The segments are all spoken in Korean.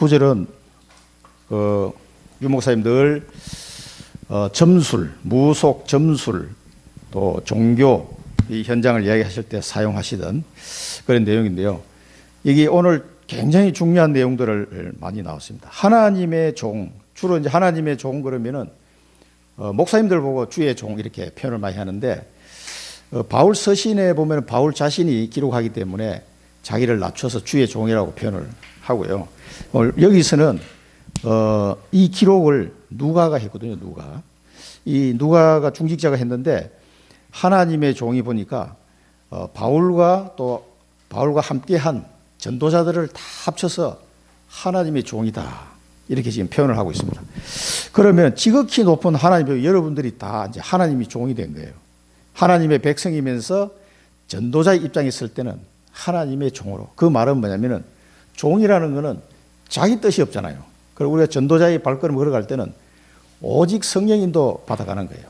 구절은 유 목사님 늘 점술, 무속 점술, 또 종교 이 현장을 이야기하실 때 사용하시던 그런 내용인데요. 이게 오늘 굉장히 중요한 내용들을 많이 나왔습니다. 하나님의 종, 주로 이제 하나님의 종 그러면은 목사님들 보고 주의 종 이렇게 표현을 많이 하는데 바울 서신에 보면 바울 자신이 기록하기 때문에 자기를 낮춰서 주의 종이라고 표현을 하고요. 여기서는 이 기록을 누가가 했거든요. 이 누가가 중직자가 했는데 하나님의 종이 보니까 바울과 함께한 전도자들을 다 합쳐서 하나님의 종이다 이렇게 지금 표현을 하고 있습니다. 그러면 지극히 높은 하나님, 여러분들이 다 이제 하나님이 종이 된 거예요. 하나님의 백성이면서 전도자의 입장에 있을 때는 하나님의 종으로. 그 말은 뭐냐면은 종이라는 거는 자기 뜻이 없잖아요. 그리고 우리가 전도자의 발걸음 걸어갈 때는 오직 성령 인도 받아가는 거예요.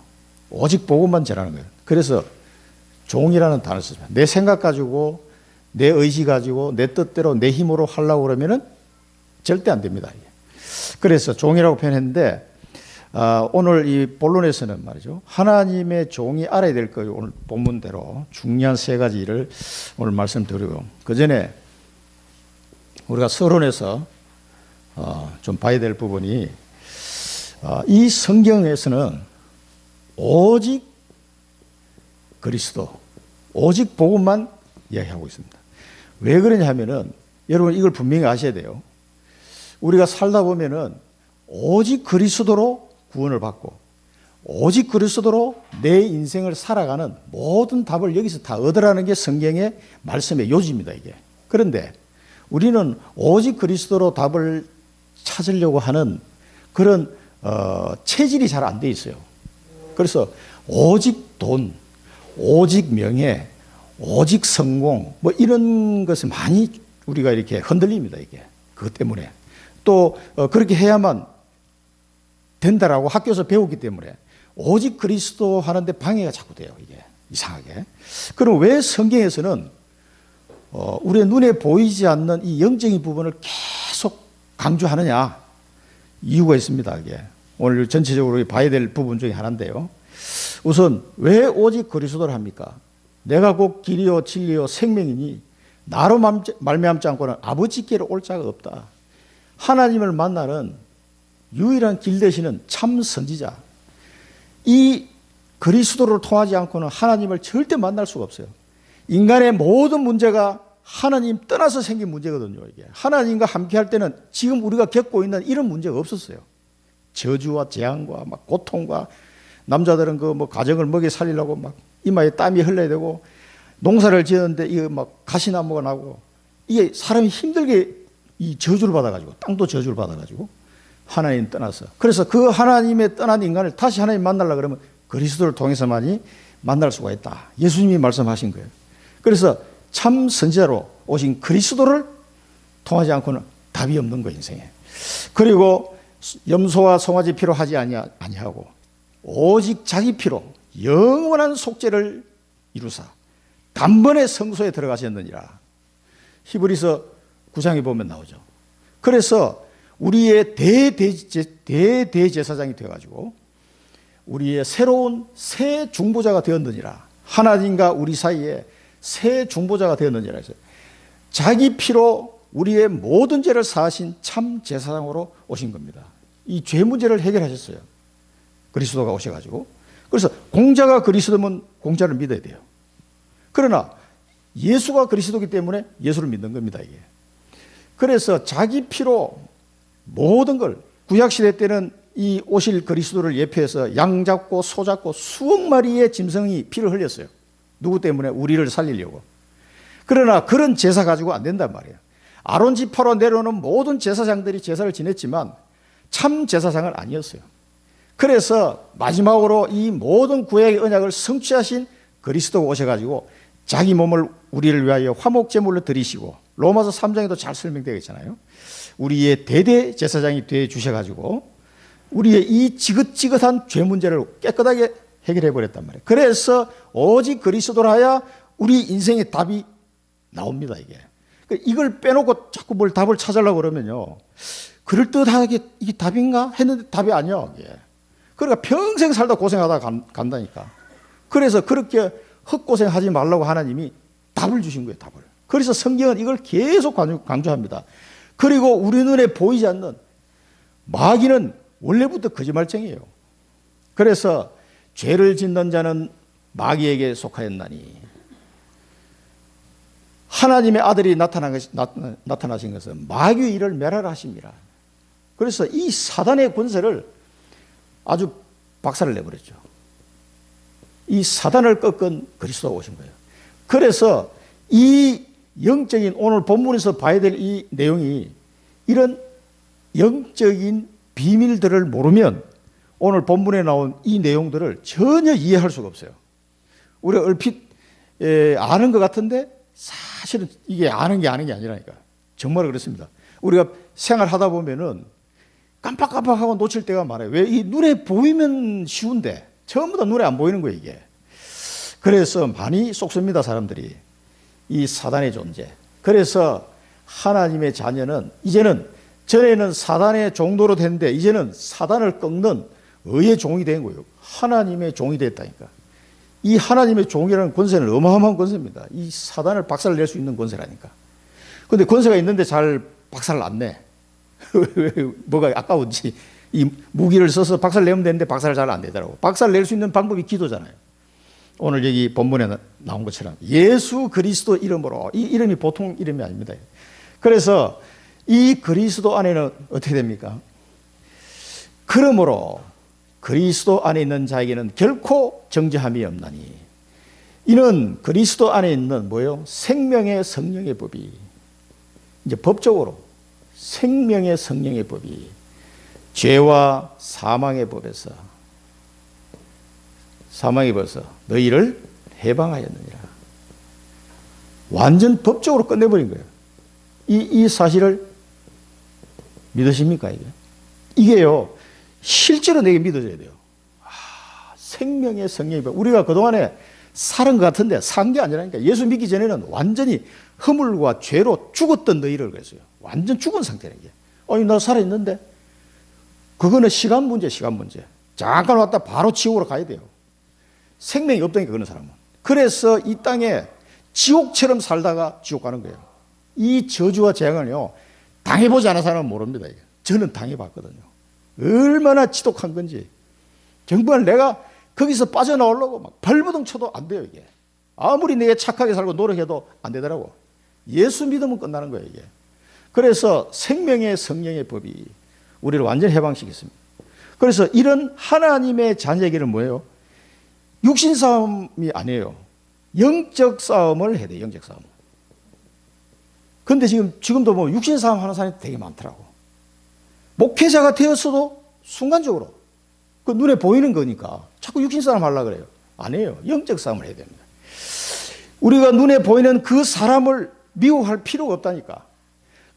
오직 복음만 전하는 거예요. 그래서 종이라는 단어를 쓰죠. 내 생각 가지고, 내 의지 가지고, 내 뜻대로, 내 힘으로 하려고 그러면은 절대 안 됩니다. 그래서 종이라고 표현했는데, 오늘 이 본론에서는 말이죠. 하나님의 종이 알아야 될 거예요. 오늘 본문대로 중요한 세 가지를 오늘 말씀드리고, 그 전에 우리가 서론에서 좀 봐야 될 부분이 이 성경에서는 오직 그리스도, 오직 복음만 이야기하고 있습니다. 왜 그러냐 하면은 여러분 이걸 분명히 아셔야 돼요. 우리가 살다 보면은 오직 그리스도로 구원을 받고 오직 그리스도로 내 인생을 살아가는 모든 답을 여기서 다 얻으라는 게 성경의 말씀의 요지입니다, 이게. 그런데 우리는 오직 그리스도로 답을 찾으려고 하는 그런 체질이 잘 안 돼 있어요. 그래서 오직 돈, 오직 명예, 오직 성공 뭐 이런 것에 많이 우리가 이렇게 흔들립니다, 이게. 그것 때문에. 또 그렇게 해야만 된다라고 학교에서 배우기 때문에 오직 그리스도 하는데 방해가 자꾸 돼요, 이게. 이상하게. 그럼 왜 성경에서는 우리의 눈에 보이지 않는 이 영적인 부분을 계속 강조하느냐? 이유가 있습니다, 이게. 오늘 전체적으로 봐야 될 부분 중에 하나인데요. 우선 왜 오직 그리스도를 합니까? 내가 곧 길이요 진리요 생명이니 나로 말미암지 않고는 아버지께로 올 자가 없다. 하나님을 만나는 유일한 길 되시는 참 선지자. 이 그리스도를 통하지 않고는 하나님을 절대 만날 수가 없어요. 인간의 모든 문제가 하나님 떠나서 생긴 문제거든요, 이게. 하나님과 함께 할 때는 지금 우리가 겪고 있는 이런 문제가 없었어요. 저주와 재앙과 막 고통과 남자들은 그 뭐 가정을 먹여 살리려고 막 이마에 땀이 흘러야 되고 농사를 지었는데 이거 막 가시나무가 나고 이게 사람이 힘들게 이 저주를 받아가지고 땅도 저주를 받아가지고 하나님 떠나서 그래서 그 하나님의 떠난 인간을 다시 하나님 만나려고 그러면 그리스도를 통해서만이 만날 수가 있다. 예수님이 말씀하신 거예요. 그래서 참 선지자로 오신 그리스도를 통하지 않고는 답이 없는 거예요, 인생에. 그리고 염소와 송아지 피로 하지 아니하고 오직 자기 피로 영원한 속죄를 이루사 단번에 성소에 들어가셨느니라. 히브리서 9장에 보면 나오죠. 그래서 우리의 대제사장이 되어가지고 우리의 새로운 새 중보자가 되었느니라. 하나님과 우리 사이에 새 중보자가 되었느니라 해서 자기 피로 우리의 모든 죄를 사하신 참 제사장으로 오신 겁니다. 이 죄 문제를 해결하셨어요. 그리스도가 오셔가지고. 그래서 공자가 그리스도면 공자를 믿어야 돼요. 그러나 예수가 그리스도이기 때문에 예수를 믿는 겁니다, 이게. 그래서 자기 피로 모든 걸 구약시대 때는 이 오실 그리스도를 예표해서 양 잡고 소 잡고 수억 마리의 짐승이 피를 흘렸어요. 누구 때문에? 우리를 살리려고. 그러나 그런 제사 가지고 안 된단 말이에요. 아론 지파로 내려오는 모든 제사장들이 제사를 지냈지만 참 제사장은 아니었어요. 그래서 마지막으로 이 모든 구약의 언약을 성취하신 그리스도가 오셔가지고 자기 몸을 우리를 위하여 화목제물로 드리시고 로마서 3장에도 잘 설명되어 있잖아요. 우리의 대대 제사장이 되어 주셔가지고 우리의 이 지긋지긋한 죄 문제를 깨끗하게 해결해 버렸단 말이에요. 그래서 오직 그리스도로 하여 우리 인생의 답이 나옵니다, 이게. 이걸 빼놓고 자꾸 뭘 답을 찾으려고 그러면요. 그럴듯하게 이게 답인가 했는데 답이 아니야. 이게. 그러니까 평생 살다 고생하다 간다니까. 그래서 그렇게 헛고생하지 말라고 하나님이 답을 주신 거예요. 답을. 그래서 성경은 이걸 계속 강조합니다. 그리고 우리 눈에 보이지 않는 마귀는 원래부터 거짓말쟁이에요. 그래서 죄를 짓는 자는 마귀에게 속하였나니 하나님의 아들이 나타나신 것은 마귀의 일을 멸하라 하십니다. 그래서 이 사단의 권세를 아주 박살을 내버렸죠. 이 사단을 꺾은 그리스도가 오신 거예요. 그래서 이 영적인 오늘 본문에서 봐야 될 이 내용이 이런 영적인 비밀들을 모르면 오늘 본문에 나온 이 내용들을 전혀 이해할 수가 없어요. 우리가 얼핏 아는 것 같은데 사실은 이게 아는 게 아니라니까. 정말 그렇습니다. 우리가 생활하다 보면은 깜빡깜빡하고 놓칠 때가 많아요. 왜? 이 눈에 보이면 쉬운데 전부 다 눈에 안 보이는 거예요, 이게. 그래서 많이 속습니다, 사람들이. 이 사단의 존재. 그래서 하나님의 자녀는 이제는 전에는 사단의 종도로 됐는데 이제는 사단을 꺾는 의의 종이 된 거예요. 하나님의 종이 됐다니까. 이 하나님의 종이라는 권세는 어마어마한 권세입니다. 이 사단을 박살낼 수 있는 권세라니까. 그런데 권세가 있는데 잘 박살을 안 내. 뭐가 아까운지 이 무기를 써서 박살내면 되는데 박살을 잘 안 내더라고. 박살낼 수 있는 방법이 기도잖아요. 오늘 여기 본문에 나온 것처럼 예수 그리스도 이름으로, 이 이름이 보통 이름이 아닙니다. 그래서 이 그리스도 안에는 어떻게 됩니까? 그러므로 그리스도 안에 있는 자에게는 결코 정죄함이 없나니 이는 그리스도 안에 있는 뭐예요? 생명의 성령의 법이, 이제 법적으로 생명의 성령의 법이 죄와 사망의 법에서 너희를 해방하였느니라. 완전 법적으로 끝내버린 거예요. 이 사실을 믿으십니까? 이게요, 실제로 내게 믿어져야 돼요. 생명의 성령의 법. 우리가 그동안에 살은 것 같은데 산 게 아니라니까. 예수 믿기 전에는 완전히 허물과 죄로 죽었던 너희를 그랬어요. 완전 죽은 상태라 이게. 아니, 나 살아있는데? 그거는 시간 문제. 잠깐 왔다 바로 지옥으로 가야 돼요. 생명이 없다니까, 그런 사람은. 그래서 이 땅에 지옥처럼 살다가 지옥 가는 거예요. 이 저주와 재앙을요, 당해보지 않은 사람은 모릅니다. 이게. 저는 당해봤거든요. 얼마나 지독한 건지. 정말 내가 거기서 빠져나오려고 막 발버둥 쳐도 안 돼요, 이게. 아무리 내가 착하게 살고 노력해도 안 되더라고. 예수 믿으면 끝나는 거예요, 이게. 그래서 생명의 성령의 법이 우리를 완전히 해방시켰습니다. 그래서 이런 하나님의 자녀에게는 뭐예요? 육신 싸움이 아니에요. 영적 싸움을 해야 돼요, 영적 싸움. 그런데 지금도 뭐 육신 싸움 하는 사람이 되게 많더라고. 목회자가 되었어도 순간적으로 그 눈에 보이는 거니까 자꾸 육신 싸움 하려고 그래요. 아니에요. 영적 싸움을 해야 됩니다. 우리가 눈에 보이는 그 사람을 미워할 필요가 없다니까.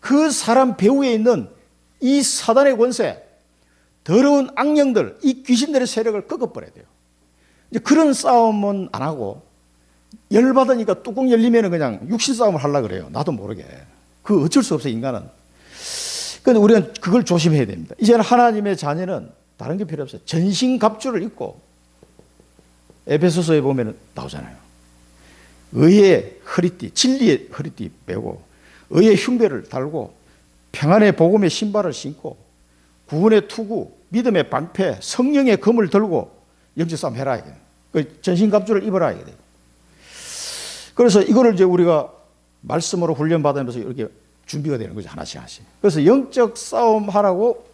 그 사람 배후에 있는 이 사단의 권세, 더러운 악령들, 이 귀신들의 세력을 꺾어버려야 돼요. 이제 그런 싸움은 안 하고 열받으니까 뚜껑 열리면 그냥 육신 싸움을 하려고 그래요. 나도 모르게. 그 어쩔 수 없어요, 인간은. 그런데 우리는 그걸 조심해야 됩니다. 이제는 하나님의 자녀는 다른 게 필요 없어요. 전신갑주를 입고, 에베소서에 보면 나오잖아요. 의의 허리띠, 진리의 허리띠 빼고 의의 흉배를 달고 평안의 복음의 신발을 신고 구원의 투구, 믿음의 방패, 성령의 검을 들고 영적 싸움 해라. 그 전신갑주를 입어라. 이게 돼요. 그래서 이거를 이제 우리가 말씀으로 훈련받으면서 이렇게 준비가 되는 거죠. 하나씩. 그래서 영적 싸움 하라고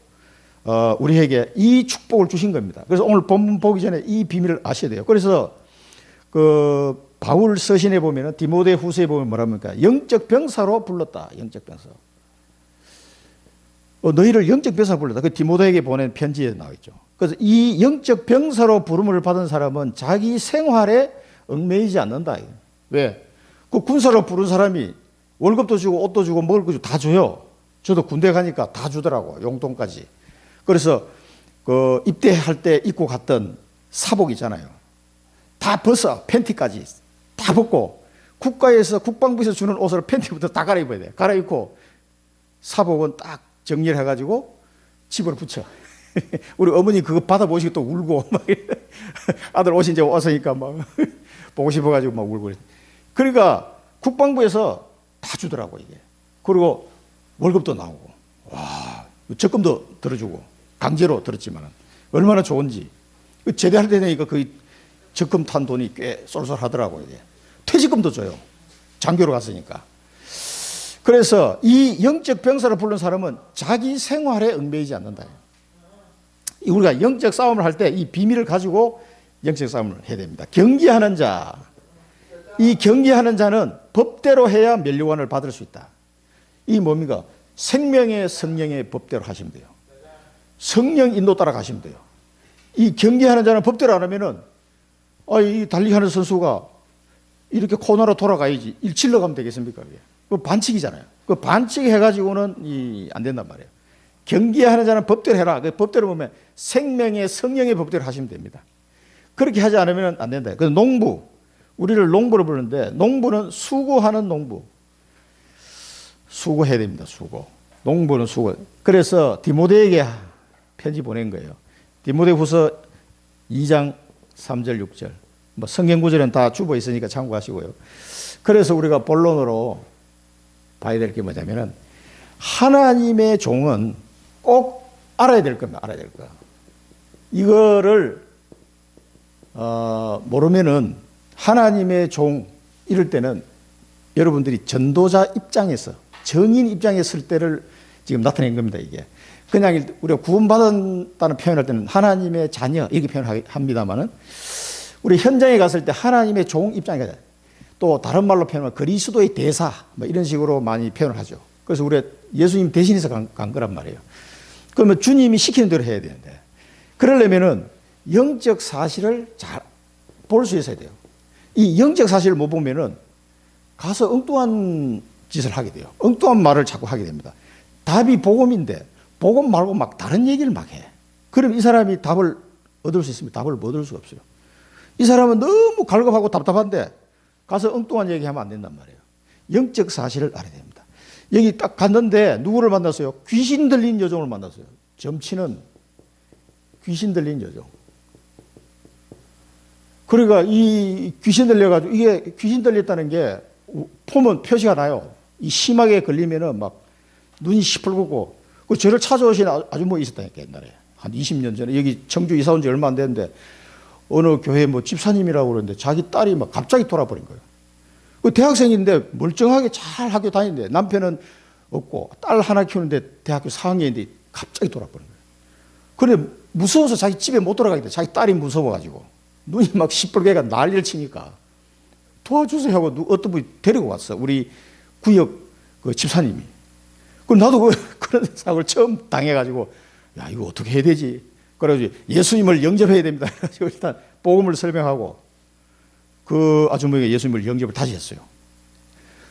우리에게 이 축복을 주신 겁니다. 그래서 오늘 본문 보기 전에 이 비밀을 아셔야 돼요. 그래서 그 바울 서신에 보면은 디모데 후서에 보면 뭐랍니까? 영적 병사로 불렀다. 영적 병사. 너희를 영적 병사로 불렀다. 그 디모데에게 보낸 편지에 나와 있죠. 그래서 이 영적 병사로 부름을 받은 사람은 자기 생활에 얽매이지 않는다. 왜? 그 군사로 부른 사람이 월급도 주고 옷도 주고 먹을 거 주고 다 줘요. 저도 군대 가니까 다 주더라고. 용돈까지. 그래서 그 입대할 때 입고 갔던 사복 있잖아요. 다 벗어. 팬티까지 다 벗고 국방부에서 주는 옷을 팬티부터 다 갈아입어야 돼. 갈아입고 사복은 딱 정리를 해가지고 집으로 붙여. 우리 어머니 그거 받아보시고 또 울고 막 아들 옷이 이제 왔으니까 막 보고 싶어가지고 막 울고. 그러니까 국방부에서 다 주더라고 이게. 그리고 월급도 나오고, 와, 적금도 들어주고, 강제로 들었지만 얼마나 좋은지. 제대할 때 되니까 그 적금 탄 돈이 꽤 쏠쏠하더라고 이게. 퇴직금도 줘요. 장교로 갔으니까. 그래서 이 영적 병사를 부른 사람은 자기 생활에 얽매이지 않는다. 우리가 영적 싸움을 할 때 이 비밀을 가지고 영적 싸움을 해야 됩니다. 경계하는 자. 이 경계하는 자는 법대로 해야 면류관을 받을 수 있다. 이 뭡니까? 생명의 성령의 법대로 하시면 돼요. 성령 인도 따라 가시면 돼요. 이 경계하는 자는 법대로 안 하면은, 이 달리기하는 선수가 이렇게 코너로 돌아가야지 일칠러 가면 되겠습니까? 그 반칙이잖아요. 그 반칙해가지고는 안 된단 말이에요. 경계하는 자는 법대로 해라. 그 법대로 보면 생명의 성령의 법대로 하시면 됩니다. 그렇게 하지 않으면 안 된다. 그래서 농부, 우리를 농부로 부르는데 농부는 수고하는 농부. 수고해야 됩니다. 수고. 농부는 수고. 그래서 디모데에게 편지 보낸 거예요. 디모데후서 2장 3절 6절. 뭐 성경 구절은 다 주보 있으니까 참고하시고요. 그래서 우리가 본론으로 봐야 될 게 뭐냐면은 하나님의 종은 꼭 알아야 될 겁니다. 알아야 될 거. 이거를 모르면은 하나님의 종 이럴 때는 여러분들이 전도자 입장에서 정인 입장에 설 때를 지금 나타낸 겁니다. 이게 그냥 우리가 구원받았다는 표현할 때는 하나님의 자녀 이렇게 표현합니다만은 우리 현장에 갔을 때 하나님의 종 입장에 또 다른 말로 표현하면 그리스도의 대사 뭐 이런 식으로 많이 표현을 하죠. 그래서 우리가 예수님 대신해서 간 거란 말이에요. 그러면 주님이 시키는 대로 해야 되는데 그러려면은 영적 사실을 잘 볼 수 있어야 돼요. 이 영적 사실을 못 보면은 가서 엉뚱한 짓을 하게 돼요. 엉뚱한 말을 자꾸 하게 됩니다. 답이 복음인데 복음 말고 막 다른 얘기를 막 해. 그럼 이 사람이 답을 얻을 수 있으면 답을 못 얻을 수가 없어요. 이 사람은 너무 갈급하고 답답한데 가서 엉뚱한 얘기하면 안 된단 말이에요. 영적 사실을 알아야 됩니다. 여기 딱 갔는데 누구를 만났어요? 귀신 들린 여종을 만났어요. 점치는 귀신 들린 여종. 그러니까 이 귀신 들려가지고 이게 귀신 들렸다는 게 보면 표시가 나요. 이 심하게 걸리면은 막 눈이 시뻘겋고 그 저를 찾아오신 아주머니 있었다니까 옛날에 한 20년 전에 여기 청주 이사 온 지 얼마 안 됐는데 어느 교회 뭐 집사님이라고 그러는데 자기 딸이 막 갑자기 돌아버린 거예요. 그 대학생인데 멀쩡하게 잘 학교 다니는데 남편은 없고 딸 하나 키우는데 대학교 4학년인데 갑자기 돌아버린 거예요. 그런데 무서워서 자기 집에 못 돌아가겠다. 자기 딸이 무서워가지고 눈이 막 시뻘개가 난리를 치니까 도와주세요 하고 어떤 분이 데리고 왔어. 우리 구역 그 집사님이. 그럼 나도 그런 사고를 처음 당해가지고 야 이거 어떻게 해야 되지? 그래가지고 예수님을 영접해야 됩니다. 그래가지고 일단 복음을 설명하고 그 아주머니가 예수님을 영접을 다시 했어요.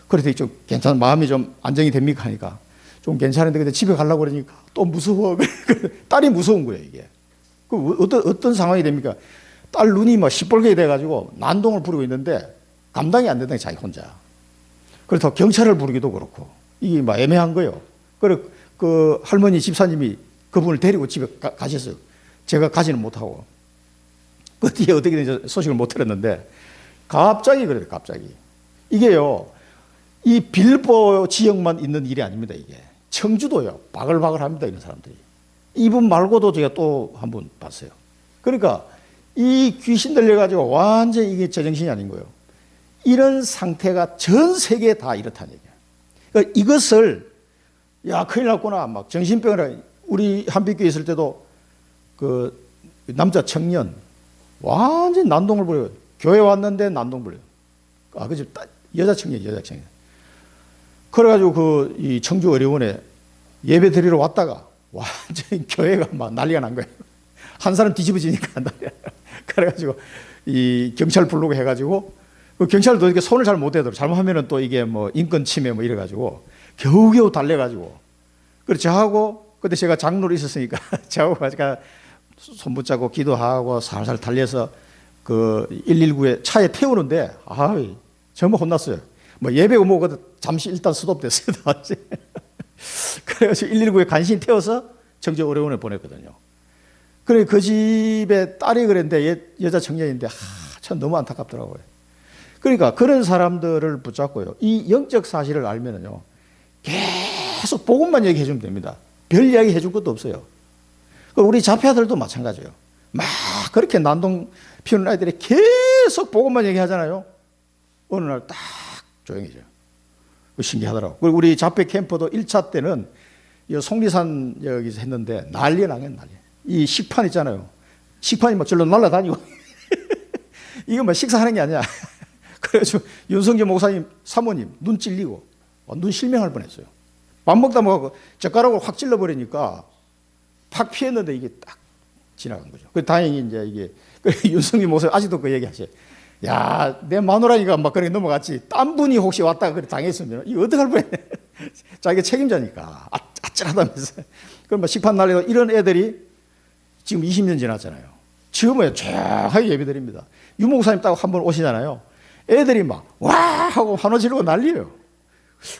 그래서 좀 괜찮은 마음이 좀 안정이 됩니까 하니까 좀 괜찮은데 근데 집에 가려고 그러니까 또 무서워. 딸이 무서운 거예요 이게. 그 어떤 상황이 됩니까? 딸 눈이 막 시뻘게 돼가지고 난동을 부리고 있는데 감당이 안 된다 자기 혼자. 그래서 경찰을 부르기도 그렇고 이게 막 애매한 거예요. 그래 그 할머니 집사님이 그분을 데리고 집에 가셨어요. 제가 가지는 못하고 그 뒤에 어떻게 된지 소식을 못 들었는데 갑자기 그래요. 갑자기 이게요. 이 빌보 지역만 있는 일이 아닙니다. 이게 청주도요. 바글바글합니다. 이런 사람들이. 이분 말고도 제가 또 한 분 봤어요. 그러니까 이 귀신 들려가지고 완전히 이게 제정신이 아닌 거예요. 이런 상태가 전 세계에 다 이렇다는 얘기예요. 그러니까 이것을 야 큰일 났구나 막 정신병이라 우리 한빛교회 있을 때도 그 남자 청년 완전히 난동을 부려요. 교회 왔는데 난동 부려요. 그죠? 여자 청년. 그래가지고 이 청주 의료원에 예배 드리러 왔다가 완전히 교회가 막 난리가 난 거예요. 한 사람 뒤집어지니까 난리가. 그래가지고 이 경찰 부르고 해가지고 그 경찰도 이렇게 손을 잘 못 대더라고요. 잘못하면은 또 이게 뭐 인권 침해 뭐 이래가지고 겨우겨우 달래가지고 그래서 저하고 그때 제가 장로로 있었으니까 저하고 제가 손 붙잡고 기도하고 살살 달려서 그 119에 차에 태우는데 정말 혼났어요. 뭐 예배고 뭐고 잠시 일단 스톱됐어요. 그래가지고 119에 간신히 태워서 청주 어려운에 보냈거든요. 그래 그 집에 딸이 그랬는데 여자 청년인데 참 너무 안타깝더라고요. 그러니까 그런 사람들을 붙잡고요. 이 영적 사실을 알면은요. 계속 복음만 얘기해 주면 됩니다. 별 이야기 해줄 것도 없어요. 우리 자폐아들도 마찬가지예요. 막 그렇게 난동 피우는 아이들이 계속 복음만 얘기하잖아요. 어느 날 딱 조용해져요. 신기하더라고요. 그리고 우리 자폐 캠프도 1차 때는 속리산 여기서 했는데 난리 나겠네, 난리. 이 식판 있잖아요. 식판이 막 절로 날아다니고. 이거 뭐 식사하는 게 아니야. 그래가지고 윤성재 목사님 사모님 눈 찔리고 눈 실명할 뻔했어요. 밥 먹다 먹고 젓가락을 확 찔러버리니까 팍 피했는데 이게 딱 지나간 거죠. 그 다행히 이제 이게 윤성재 목사님 아직도 그 얘기하셔요. 야, 내 마누라니까 막 그렇게 넘어갔지. 딴 분이 혹시 왔다가 그래 당했으면 이거 어떡할 뻔했네. 자기가 책임자니까 아찔하다면서. 그럼 식판 날리고 이런 애들이 지금 20년 지났잖아요. 지금은 조용하게 예배드립니다. 유 목사님 딱 한 번 오시잖아요. 애들이 막 와 하고 환호 지르고 난리예요.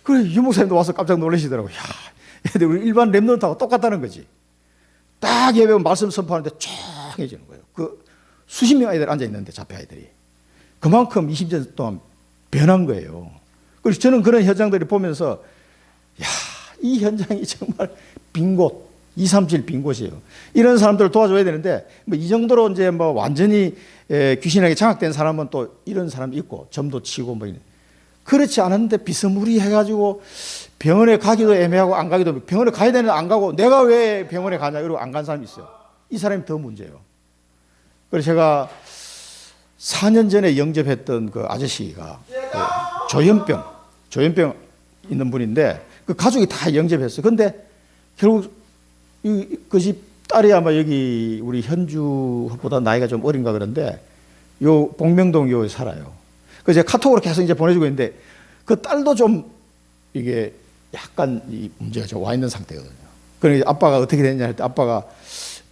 그래 유 목사님도 와서 깜짝 놀라시더라고요. 야, 애들 우리 일반 랩런트하고 똑같다는 거지. 딱 예배 말씀 선포하는데 조용해지는 거예요. 그 수십 명 아이들 앉아 있는데 자폐 아이들이 그만큼 20년 동안 변한 거예요. 그래서 저는 그런 현장들을 보면서 야, 이 현장이 정말 빈 곳, 2, 3, 7 빈 곳이에요. 이런 사람들을 도와줘야 되는데 뭐 이 정도로 이제 뭐 완전히 귀신에게 장악된 사람은 또 이런 사람이 있고 점도 치고 뭐 이런. 그렇지 않은데 비스무리해가지고 병원에 가기도 애매하고 안 가기도 병원에 가야 되는데 안 가고 내가 왜 병원에 가냐 이러고 안 간 사람이 있어요. 이 사람이 더 문제예요. 그래서 제가 4년 전에 영접했던 그 아저씨가 그 조현병 있는 분인데 그 가족이 다 영접했어요. 근데 결국 그 집 딸이 아마 여기 우리 현주보다 나이가 좀 어린가 그런데 요 복명동 요 살아요. 그래서 제가 카톡으로 계속 이제 보내주고 있는데 그 딸도 좀 이게 약간 이 문제가 좀 와 있는 상태거든요. 그러니까 아빠가 어떻게 됐냐 할 때 아빠가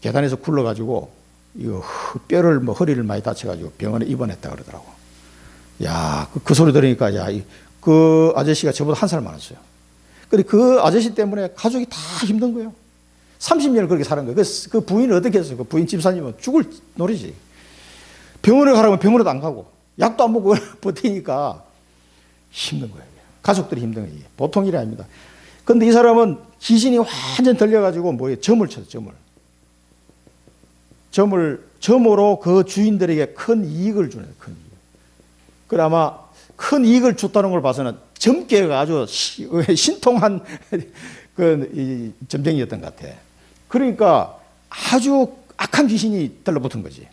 계단에서 굴러가지고 이거 뼈를 뭐 허리를 많이 다쳐가지고 병원에 입원했다 그러더라고. 야, 그 소리 들으니까 야, 그 아저씨가 저보다 한 살 많았어요. 근데 그 아저씨 때문에 가족이 다 힘든 거예요. 30년을 그렇게 사는 거예요. 그 부인을 어떻게 했어요? 그 부인 집사님은 죽을 노리지. 병원에 가라면 병원에도 안 가고 약도 안 먹고 버티니까 힘든 거예요. 가족들이 힘든 거예요. 보통 일이 아닙니다. 근데 이 사람은 귀신이 완전 들려가지고 뭐에 점을 쳤어요. 점으로 그 주인들에게 큰 이익을 주는 큰 이익. 그래 아마 큰 이익을 줬다는 걸 봐서는 점괘가 아주 신통한 그 점쟁이였던 것 같아. 그러니까 아주 악한 귀신이 들러붙은 거지.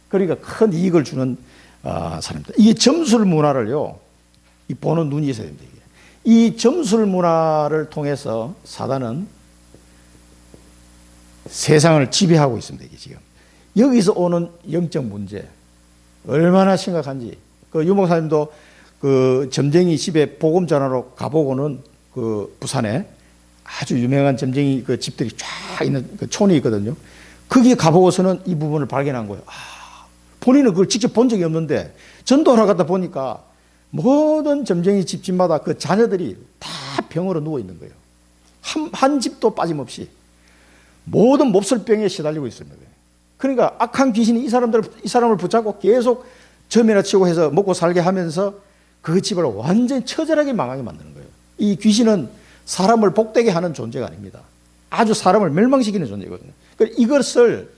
그러니까 큰 이익을 주는 사람들. 이 점술 문화를요, 이 보는 눈이 있어야 됩니다. 이 점술 문화를 통해서 사단은 세상을 지배하고 있습니다. 이게 지금 여기서 오는 영적 문제 얼마나 심각한지. 그 유목사님도 그 점쟁이 집에 복음 전하러 가보고는 그 부산에 아주 유명한 점쟁이 그 집들이 쫙 있는 그 촌이 있거든요. 거기에 가보고서는 이 부분을 발견한 거예요. 본인은 그걸 직접 본 적이 없는데 전도하러 갔다 보니까 모든 점쟁이 집마다 그 자녀들이 다 병으로 누워 있는 거예요. 한 집도 빠짐없이 모든 몹쓸병에 시달리고 있습니다. 그러니까 악한 귀신이 이 사람을 붙잡고 계속 점이나 치고 해서 먹고 살게 하면서 그 집을 완전히 처절하게 망하게 만드는 거예요. 이 귀신은 사람을 복되게 하는 존재가 아닙니다. 아주 사람을 멸망시키는 존재거든요. 그러니까 이것을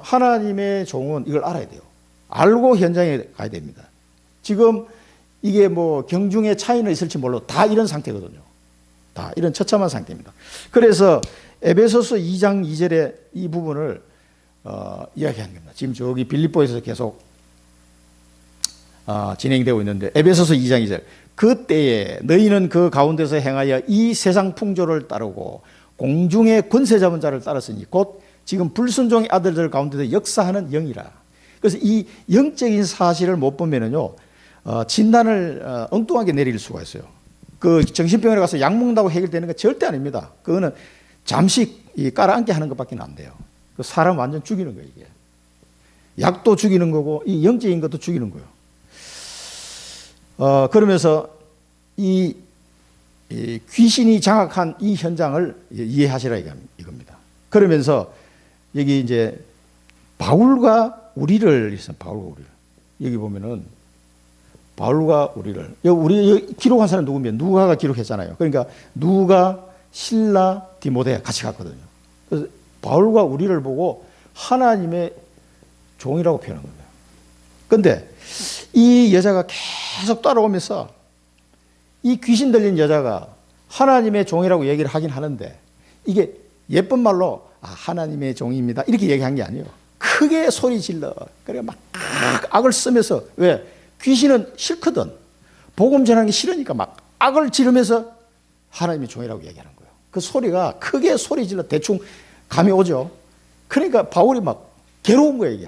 하나님의 종은 이걸 알아야 돼요. 알고 현장에 가야 됩니다. 지금 이게 뭐 경중의 차이는 있을지 몰라도 다 이런 상태거든요. 다 이런 처참한 상태입니다. 그래서 에베소서 2장 2절에 이 부분을 이야기하는 겁니다. 지금 저기 빌립보에서 계속 진행되고 있는데 에베소서 2장 2절 그때에 너희는 그 가운데서 행하여 이 세상 풍조를 따르고 공중의 권세 잡은 자를 따랐으니 곧 지금 불순종의 아들들 가운데서 역사하는 영이라. 그래서 이 영적인 사실을 못 보면은요 진단을 엉뚱하게 내릴 수가 있어요. 그 정신병원에 가서 약 먹는다고 해결되는 건 절대 아닙니다. 그거는 잠시 깔아앉게 하는 것밖에 안 돼요. 그 사람 완전 죽이는 거예요, 이게. 약도 죽이는 거고, 이 영적인 것도 죽이는 거예요. 그러면서 이 귀신이 장악한 이 현장을 이해하시라 이겁니다. 그러면서 여기 이제 바울과 우리를 있어요. 바울과 우리를. 여기 보면은 바울과 우리를. 우리 기록한 사람 누구면 누가가 기록했잖아요. 그러니까 누가, 실라, 디모데 같이 갔거든요. 그래서 바울과 우리를 보고 하나님의 종이라고 표현한 겁니다. 그런데 이 여자가 계속 따라오면서 이 귀신 들린 여자가 하나님의 종이라고 얘기를 하긴 하는데 이게 예쁜 말로 하나님의 종입니다 이렇게 얘기한 게 아니에요. 크게 소리 질러. 그래 막 악을 쓰면서. 왜? 귀신은 싫거든. 복음 전하는 게 싫으니까 막 악을 지르면서 하나님의 종이라고 얘기하는 거예요. 그 소리가 크게 소리 질러. 대충 감이 오죠. 그러니까 바울이 막 괴로운 거예요. 이게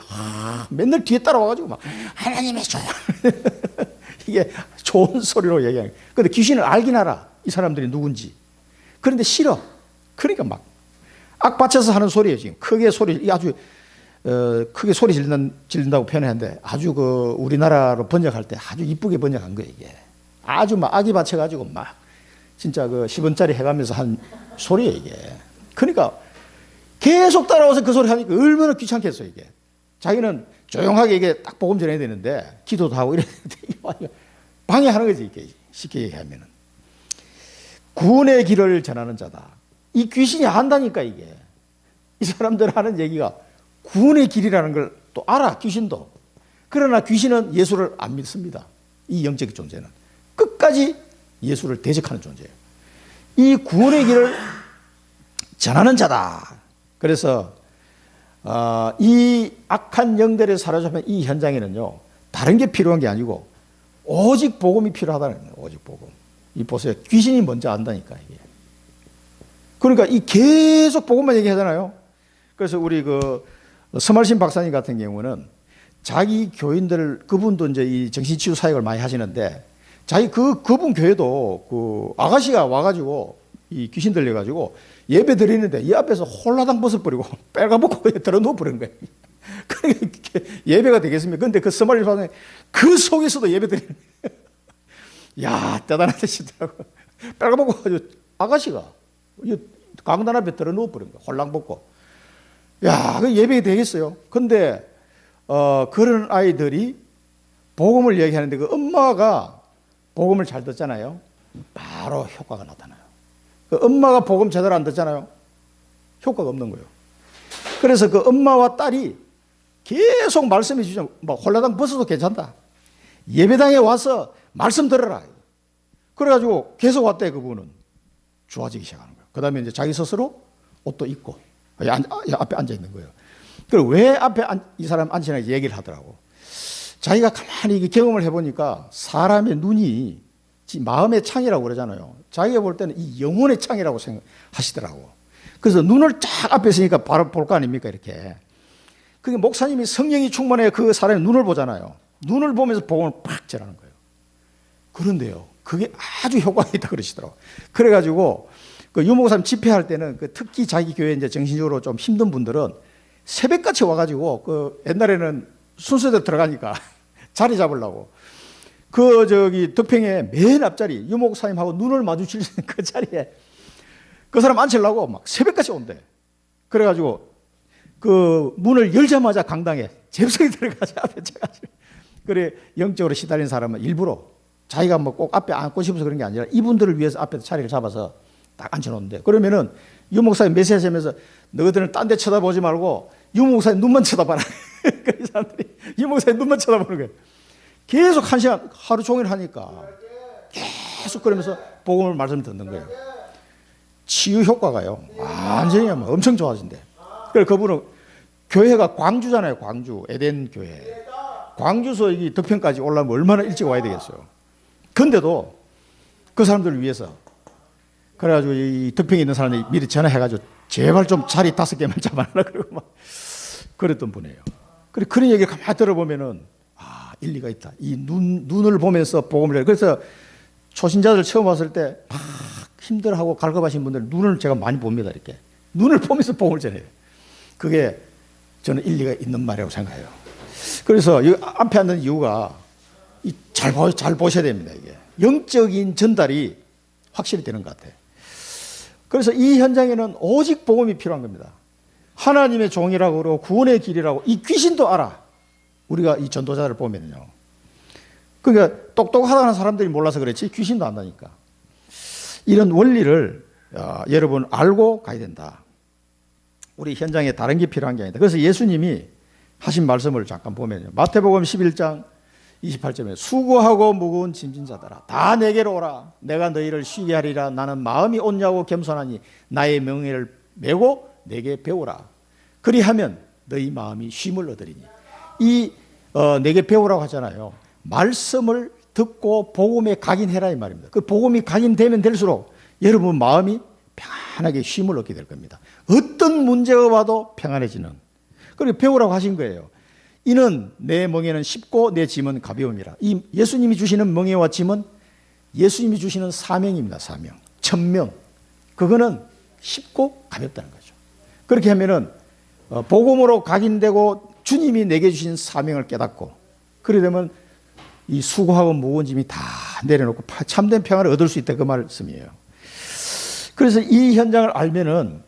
맨날 뒤에 따라와가지고 막 하나님의 종. 이게 좋은 소리로 얘기하는 거예요. 근데 귀신을 알긴 알아. 이 사람들이 누군지. 그런데 싫어. 그러니까 막 악 받쳐서 하는 소리예요. 지금 크게 소리, 아주 크게 소리 지른다고 표현했는데 아주 그 우리나라로 번역할 때 아주 이쁘게 번역한 거예요. 이게 아주 막 악이 받쳐가지고 막 진짜 그 10원짜리 해가면서 한 소리예요. 이게. 그러니까 계속 따라와서 그 소리 하니까 얼마나 귀찮겠어요. 이게 자기는 조용하게 이게 딱 복음 전해야 되는데 기도도 하고 이랬는데 방해하는 거지. 이게 쉽게 얘기하면은 구원의 길을 전하는 자다. 이 귀신이 안다니까. 이게 이 사람들 하는 얘기가 구원의 길이라는 걸 또 알아. 귀신도. 그러나 귀신은 예수를 안 믿습니다. 이 영적 존재는 끝까지 예수를 대적하는 존재예요. 이 구원의 길을 전하는 자다. 그래서 이 악한 영들에 사로잡힌 이 현장에는요 다른 게 필요한 게 아니고 오직 복음이 필요하다는 거예요. 오직 복음. 이 보세요. 귀신이 먼저 안다니까. 이게. 그러니까 이 계속 복음만 얘기하잖아요. 그래서 우리 그 서말신 박사님 같은 경우는 자기 교인들, 그분도 이제 이 정신치유 사역을 많이 하시는데 자기 그분 교회도 그 아가씨가 와가지고 이 귀신 들려가지고 예배 드리는데 이 앞에서 홀라당 벗어버리고 빨가벗고 그냥 들어 누워버리는 거예요. 그러니까 예배가 되겠습니까? 근데 그 서말신 박사님 그 속에서도 예배 드리는 거예요. 야, 대단하시더라고. 빨가벗고 가지고 아가씨가 강단 앞에 들어 누워버린 거예요. 홀랑 벗고. 야, 그 예배가 되겠어요. 근데 그런 아이들이 복음을 얘기하는데 그 엄마가 복음을 잘 듣잖아요. 바로 효과가 나타나요. 그 엄마가 복음 제대로 안 듣잖아요. 효과가 없는 거예요. 그래서 그 엄마와 딸이 계속 말씀해 주죠. 뭐 홀라당 벗어도 괜찮다. 예배당에 와서 말씀 들어라. 그래가지고 계속 왔대. 그분은 좋아지기 시작하는 거예요. 그 다음에 이제 자기 스스로 옷도 입고 앞에 앉아 있는 거예요. 그리고 왜 앞에 이 사람 앉히나 얘기를 하더라고. 자기가 가만히 경험을 해보니까 사람의 눈이 마음의 창이라고 그러잖아요. 자기가 볼 때는 이 영혼의 창이라고 생각하시더라고. 그래서 눈을 쫙 앞에 있으니까 바로 볼 거 아닙니까? 이렇게. 그게 목사님이 성령이 충만해 그 사람의 눈을 보잖아요. 눈을 보면서 복음을 팍 전하는 거예요. 그런데요, 그게 아주 효과가 있다 그러시더라고. 그래가지고 그 유목사님 집회할 때는 그 특히 자기 교회 이제 정신적으로 좀 힘든 분들은 새벽같이 와가지고 그 옛날에는 순서대로 들어가니까 자리 잡으려고 그 덕평에 맨 앞자리 유목사님하고 눈을 마주칠 수 있는 그 자리에 그 사람 앉히려고 막 새벽같이 온대. 그래가지고 그 문을 열자마자 강당에 잽싸게 들어가서 앞에 쳐가지고 그래 영적으로 시달린 사람은 일부러 자기가 뭐 꼭 앞에 앉고 싶어서 그런 게 아니라 이분들을 위해서 앞에 자리를 잡아서 딱 앉혀놓는데 그러면은 유목사님 메시지하면서 너희들은 딴 데 쳐다보지 말고 유목사님 눈만 쳐다봐라. 그 사람들이 유목사님 눈만 쳐다보는 거예요. 계속 한 시간 하루 종일 하니까 계속 그러면서 복음을 말씀 듣는 거예요. 치유 효과가요 완전히 엄청 좋아진대. 그래서 그분은 교회가 광주잖아요. 광주 에덴 교회. 광주에서 이 덕평까지 올라면 얼마나 일찍 와야 되겠어요. 근데도 그 사람들을 위해서 그래가지고 이 덕평에 있는 사람들이 미리 전화해가지고 제발 좀 자리 5개만 잡아놔라 그러고 막 그랬던 분이에요. 그런 얘기를 가만히 들어보면은 일리가 있다. 이 눈을 보면서 복음을 해요. 그래서 초신자들 처음 왔을 때 막 힘들어하고 갈급하신 분들 눈을 제가 많이 봅니다. 이렇게 눈을 보면서 복음을 전해요. 그게 저는 일리가 있는 말이라고 생각해요. 그래서 이 앞에 앉는 이유가 잘 보셔야 됩니다. 이게 영적인 전달이 확실히 되는 것 같아요. 그래서 이 현장에는 오직 복음이 필요한 겁니다. 하나님의 종이라고 그러고 구원의 길이라고 이 귀신도 알아. 우리가 이 전도자를 보면요. 그러니까 똑똑하다는 사람들이 몰라서 그렇지 귀신도 안다니까. 이런 원리를 여러분 알고 가야 된다. 우리 현장에 다른 게 필요한 게 아니다. 그래서 예수님이 하신 말씀을 잠깐 보면요. 마태복음 11장 28절에 수고하고 무거운 짐진 자들아 다 내게로 오라. 내가 너희를 쉬게 하리라. 나는 마음이 온유하고 겸손하니 나의 명예를 메고 내게 배우라. 그리하면 너희 마음이 쉼을 얻으리니. 내게 배우라고 하잖아요. 말씀을 듣고 복음에 각인해라 이 말입니다. 그 복음이 각인되면 될수록 여러분 마음이 평안하게 쉼을 얻게 될 겁니다. 어떤 문제가 와도 평안해지는. 그리고 배우라고 하신 거예요. 이는 내 멍에는 쉽고 내 짐은 가벼움이라. 이 예수님이 주시는 멍에와 짐은 예수님이 주시는 사명입니다. 사명. 천명. 그거는 쉽고 가볍다는 거죠. 그렇게 하면은 복음으로 각인되고 주님이 내게 주신 사명을 깨닫고 그래 되면 이 수고하고 무거운 짐이 다 내려놓고 참된 평안을 얻을 수 있다 그 말씀이에요. 그래서 이 현장을 알면은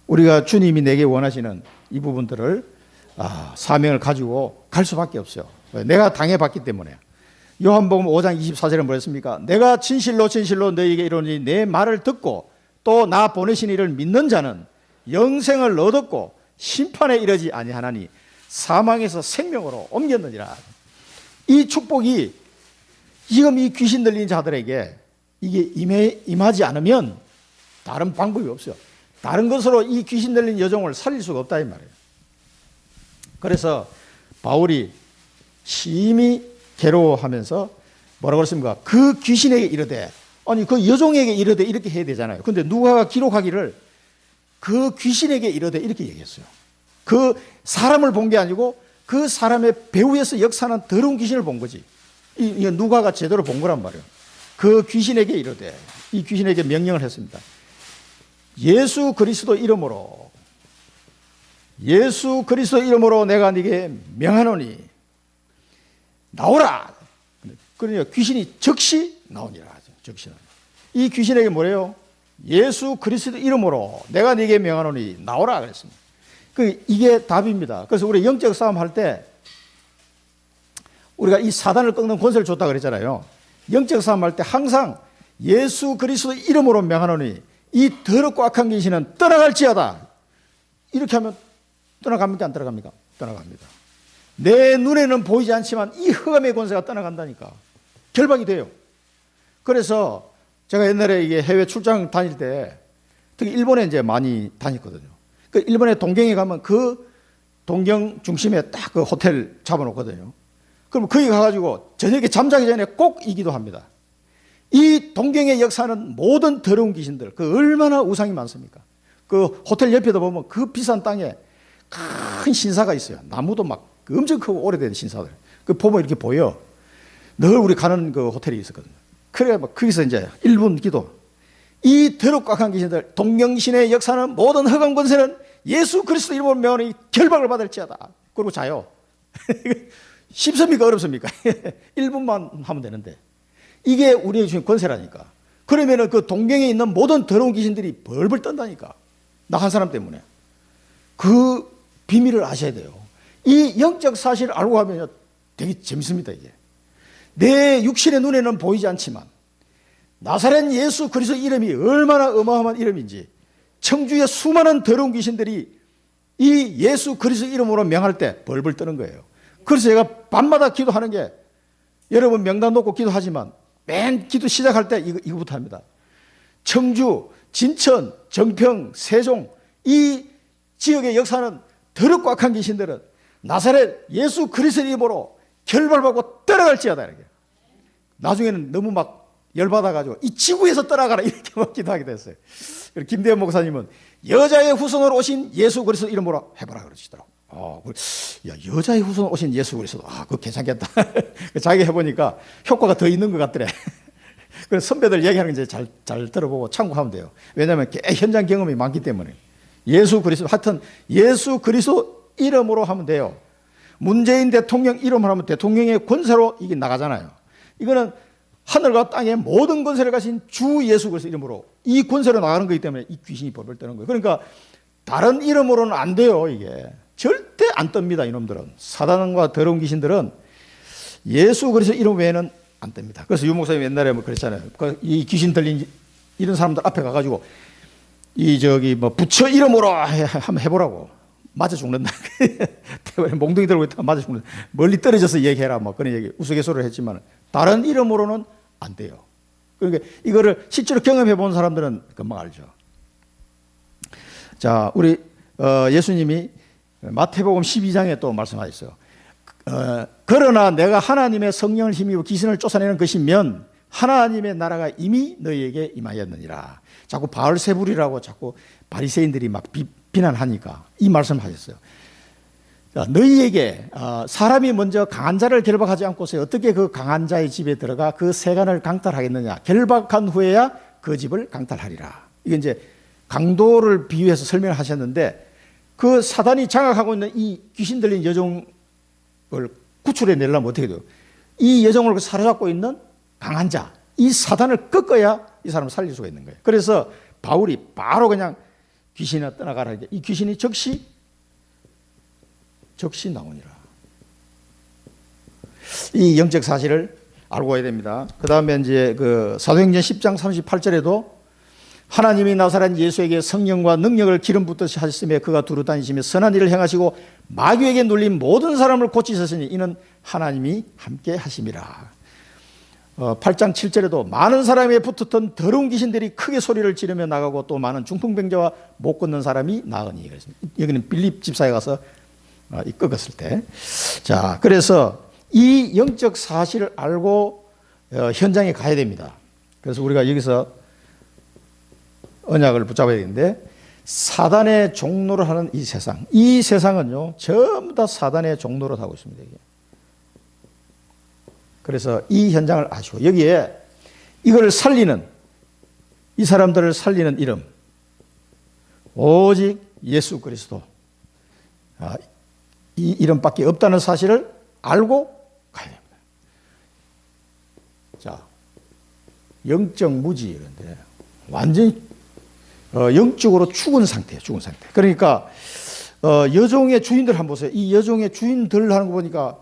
우리가 주님이 내게 원하시는 이 부분들을 사명을 가지고 갈 수밖에 없어요. 내가 당해봤기 때문에. 요한복음 5장 24절에 뭐랬습니까? 내가 진실로 진실로 너희에게 이르노니 내 말을 듣고 또 나 보내신 이를 믿는 자는 영생을 얻었고 심판에 이르지 아니하나니 사망에서 생명으로 옮겼느니라. 이 축복이 지금 이 귀신 들린 자들에게 이게 임하지 않으면 다른 방법이 없어요. 다른 것으로 이 귀신 들린 여종을 살릴 수가 없다 이 말이에요. 그래서 바울이 심히 괴로워하면서 뭐라고 그랬습니까? 그 귀신에게 이르되, 아니 그 여종에게 이르되 이렇게 해야 되잖아요. 근데 누가가 기록하기를 그 귀신에게 이르되 이렇게 얘기했어요. 그 사람을 본 게 아니고 그 사람의 배후에서 역사하는 더러운 귀신을 본 거지. 이 누가가 제대로 본 거란 말이에요. 그 귀신에게 이르되, 이 귀신에게 명령을 했습니다. 예수 그리스도 이름으로 내가 네게 명하노니 나오라. 그러니까 귀신이 즉시 나오니라 하죠. 즉시. 이 귀신에게 뭐래요? 예수 그리스도 이름으로 내가 네게 명하노니 나오라 그랬습니다. 이게 답입니다. 그래서 우리 영적 싸움 할 때 우리가 이 사단을 꺾는 권세를 줬다 그랬잖아요. 영적 싸움 할 때 항상 예수 그리스도 이름으로 명하노니 이 더럽고 악한 귀신은 떠나갈지어다. 이렇게 하면 떠나갑니까? 안 떠나갑니까? 떠나갑니다. 내 눈에는 보이지 않지만 이 흑암의 권세가 떠나간다니까. 결박이 돼요. 그래서 제가 옛날에 이게 해외 출장 다닐 때 특히 일본에 이제 많이 다녔거든요. 그 일본에 동경에 가면 그 동경 중심에 딱 그 호텔 잡아놓거든요. 그럼 거기 가가지고 저녁에 잠자기 전에 꼭 이 기도합니다. 이 동경의 역사는 모든 더러운 귀신들, 그 얼마나 우상이 많습니까? 그 호텔 옆에도 보면 그 비싼 땅에 큰 신사가 있어요. 나무도 막 엄청 크고 오래된 신사들. 그 보면 이렇게 보여. 늘 우리 가는 그 호텔이 있었거든요. 그래 막 거기서 이제 1분 기도. 이 더럽고 악한 귀신들, 동경신의 역사는 모든 흑암 권세는 예수 그리스도 이름으로 명하니 결박을 받을지어다. 그리고 자요. 쉽습니까? 어렵습니까? 1분만 하면 되는데. 이게 우리의 주신 권세라니까. 그러면은 그 동경에 있는 모든 더러운 귀신들이 벌벌 떤다니까. 나 한 사람 때문에. 그 비밀을 아셔야 돼요. 이 영적 사실을 알고 가면 되게 재밌습니다, 이게. 내 육신의 눈에는 보이지 않지만 나사렛 예수 그리스도 이름이 얼마나 어마어마한 이름인지 청주의 수많은 더러운 귀신들이 이 예수 그리스도 이름으로 명할 때 벌벌 떠는 거예요. 그래서 제가 밤마다 기도하는 게 여러분 명단 놓고 기도하지만 맨 기도 시작할 때 이거부터 합니다. 청주, 진천, 정평, 세종 이 지역의 역사는 더럽고 악한 귀신들은 나사렛 예수 그리스도 이름으로 결박받고 떠나갈지어다. 이렇게. 나중에는 너무 막 열받아가지고 이 지구에서 떠나가라 이렇게 막 기도하게 됐어요. 김대현 목사님은 여자의 후손으로 오신 예수 그리스도 이름으로 해보라 그러시더라고. 야, 여자의 후손으로 오신 예수 그리스도. 그거 괜찮겠다. 자기가 해보니까 효과가 더 있는 것 같더래. 그래서 선배들 얘기하는 게 이제 잘 들어보고 참고하면 돼요. 왜냐하면 현장 경험이 많기 때문에. 예수 그리스도, 하여튼 예수 그리스도 이름으로 하면 돼요. 문재인 대통령 이름을 하면 대통령의 권세로 이게 나가잖아요. 이거는 하늘과 땅의 모든 권세를 가진 주 예수 그리스도 이름으로 이 권세로 나가는 거기 때문에 이 귀신이 벌벌 떠는 거예요. 그러니까 다른 이름으로는 안 돼요. 이게 절대 안 뜹니다. 이놈들은, 사단과 더러운 귀신들은 예수 그리스도 이름 외에는 안 뜹니다. 그래서 유 목사님 옛날에 뭐 그랬잖아요. 이 귀신 들린 이런 사람들 앞에 가가지고 뭐 부처 이름으로 한번 해보라고. 맞아 죽는다. 몽둥이 들고 있다가 맞아 죽는다. 멀리 떨어져서 얘기해라. 뭐 그런 얘기 우스갯소리를 했지만 다른 이름으로는 안 돼요. 그러니까 이거를 실제로 경험해 본 사람들은 금방 알죠. 자, 우리 예수님이 마태복음 12장에 또 말씀하셨어요. 그러나 내가 하나님의 성령을 힘입어 귀신을 쫓아내는 것이면 하나님의 나라가 이미 너희에게 임하였느니라. 자꾸 바알세불이라고 자꾸 바리새인들이 막 비난하니까 이 말씀을 하셨어요. 너희에게 사람이 먼저 강한 자를 결박하지 않고서 어떻게 그 강한 자의 집에 들어가 그 세간을 강탈하겠느냐. 결박한 후에야 그 집을 강탈하리라. 이게 이제 강도를 비유해서 설명을 하셨는데 그 사단이 장악하고 있는 이 귀신 들린 여종을 구출해 내려면 어떻게 돼요? 이 여종을 사로잡고 있는 강한 자, 이 사단을 꺾어야 이 사람을 살릴 수가 있는 거예요. 그래서 바울이 바로 그냥 귀신아 떠나가라. 이 귀신이 즉시 나오니라. 이 영적 사실을 알고 가야 됩니다. 그 다음에 이제 그 사도행전 10장 38절에도 하나님이 나사렛 예수에게 성령과 능력을 기름 붓듯이 하셨으며 그가 두루 다니시며 선한 일을 행하시고 마귀에게 눌린 모든 사람을 고치셨으니 이는 하나님이 함께 하심이라. 8장 7절에도 많은 사람에 붙었던 더러운 귀신들이 크게 소리를 지르며 나가고 또 많은 중풍병자와 못 걷는 사람이 나으니. 여기는 빌립 집사에 가서 꺾었을 때. 자, 그래서 이 영적 사실을 알고 현장에 가야 됩니다. 그래서 우리가 여기서 언약을 붙잡아야 되는데 사단의 종로를 하는 이 세상은요 전부 다 사단의 종로를 하고 있습니다. 이게. 그래서 이 현장을 아시고 여기에 이걸 살리는 이 사람들을 살리는 이름 오직 예수 그리스도 이 이름밖에 없다는 사실을 알고 가야 됩니다. 자, 영적 무지 이런데 완전히 영적으로 죽은 상태예요. 죽은 상태. 그러니까 여종의 주인들 한번 보세요. 이 여종의 주인들 하는 거 보니까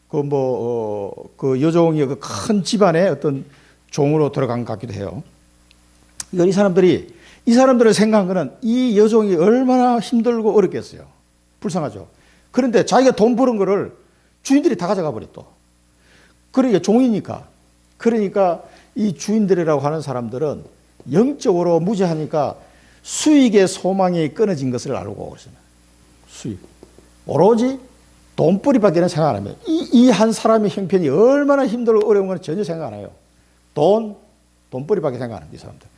그 여종이 그 큰 집안의 어떤 종으로 들어간 것 같기도 해요. 이 사람들을 생각한 거는 이 여종이 얼마나 힘들고 어렵겠어요. 불쌍하죠. 그런데 자기가 돈 버는 거를 주인들이 다 가져가 버렸다. 그러니까 종이니까. 그러니까 이 주인들이라고 하는 사람들은 영적으로 무지하니까 수익의 소망이 끊어진 것을 알고 있습니다. 수익. 오로지 돈벌이밖에는 생각 안 합니다. 이 한 사람의 형편이 얼마나 힘들고 어려운 건 전혀 생각 안 해요. 돈벌이밖에 생각 안 합니다. 이 사람들.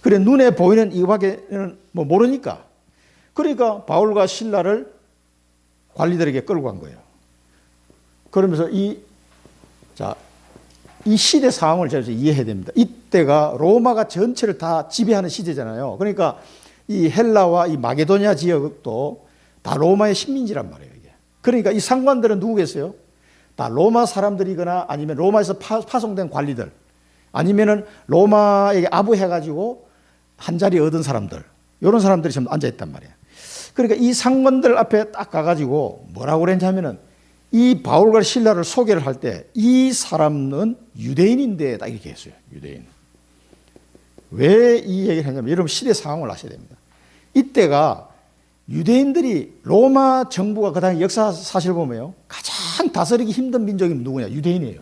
그래, 눈에 보이는 이거밖에는 뭐 모르니까. 그러니까 바울과 실라를 관리들에게 끌고 간 거예요. 그러면서 이 시대 상황을 잘 이해해야 됩니다. 이때가 로마가 전체를 다 지배하는 시대잖아요. 그러니까 이 헬라와 이 마게도니아 지역도 다 로마의 식민지란 말이에요. 이게. 그러니까 이 상관들은 누구겠어요? 다 로마 사람들이거나 아니면 로마에서 파송된 관리들 아니면은 로마에게 아부해가지고 한 자리 얻은 사람들 이런 사람들이 지금 앉아있단 말이에요. 그러니까 이 상관들 앞에 딱 가가지고 뭐라고 그랬냐면은 이 바울과 실라를 소개를 할 때 이 사람은 유대인인데 딱 이렇게 했어요. 유대인. 왜 이 얘기를 했냐면 여러분 시대 상황을 아셔야 됩니다. 이때가 유대인들이 로마 정부가 그 당시 역사 사실 보면요 가장 다스리기 힘든 민족이 누구냐? 유대인이에요.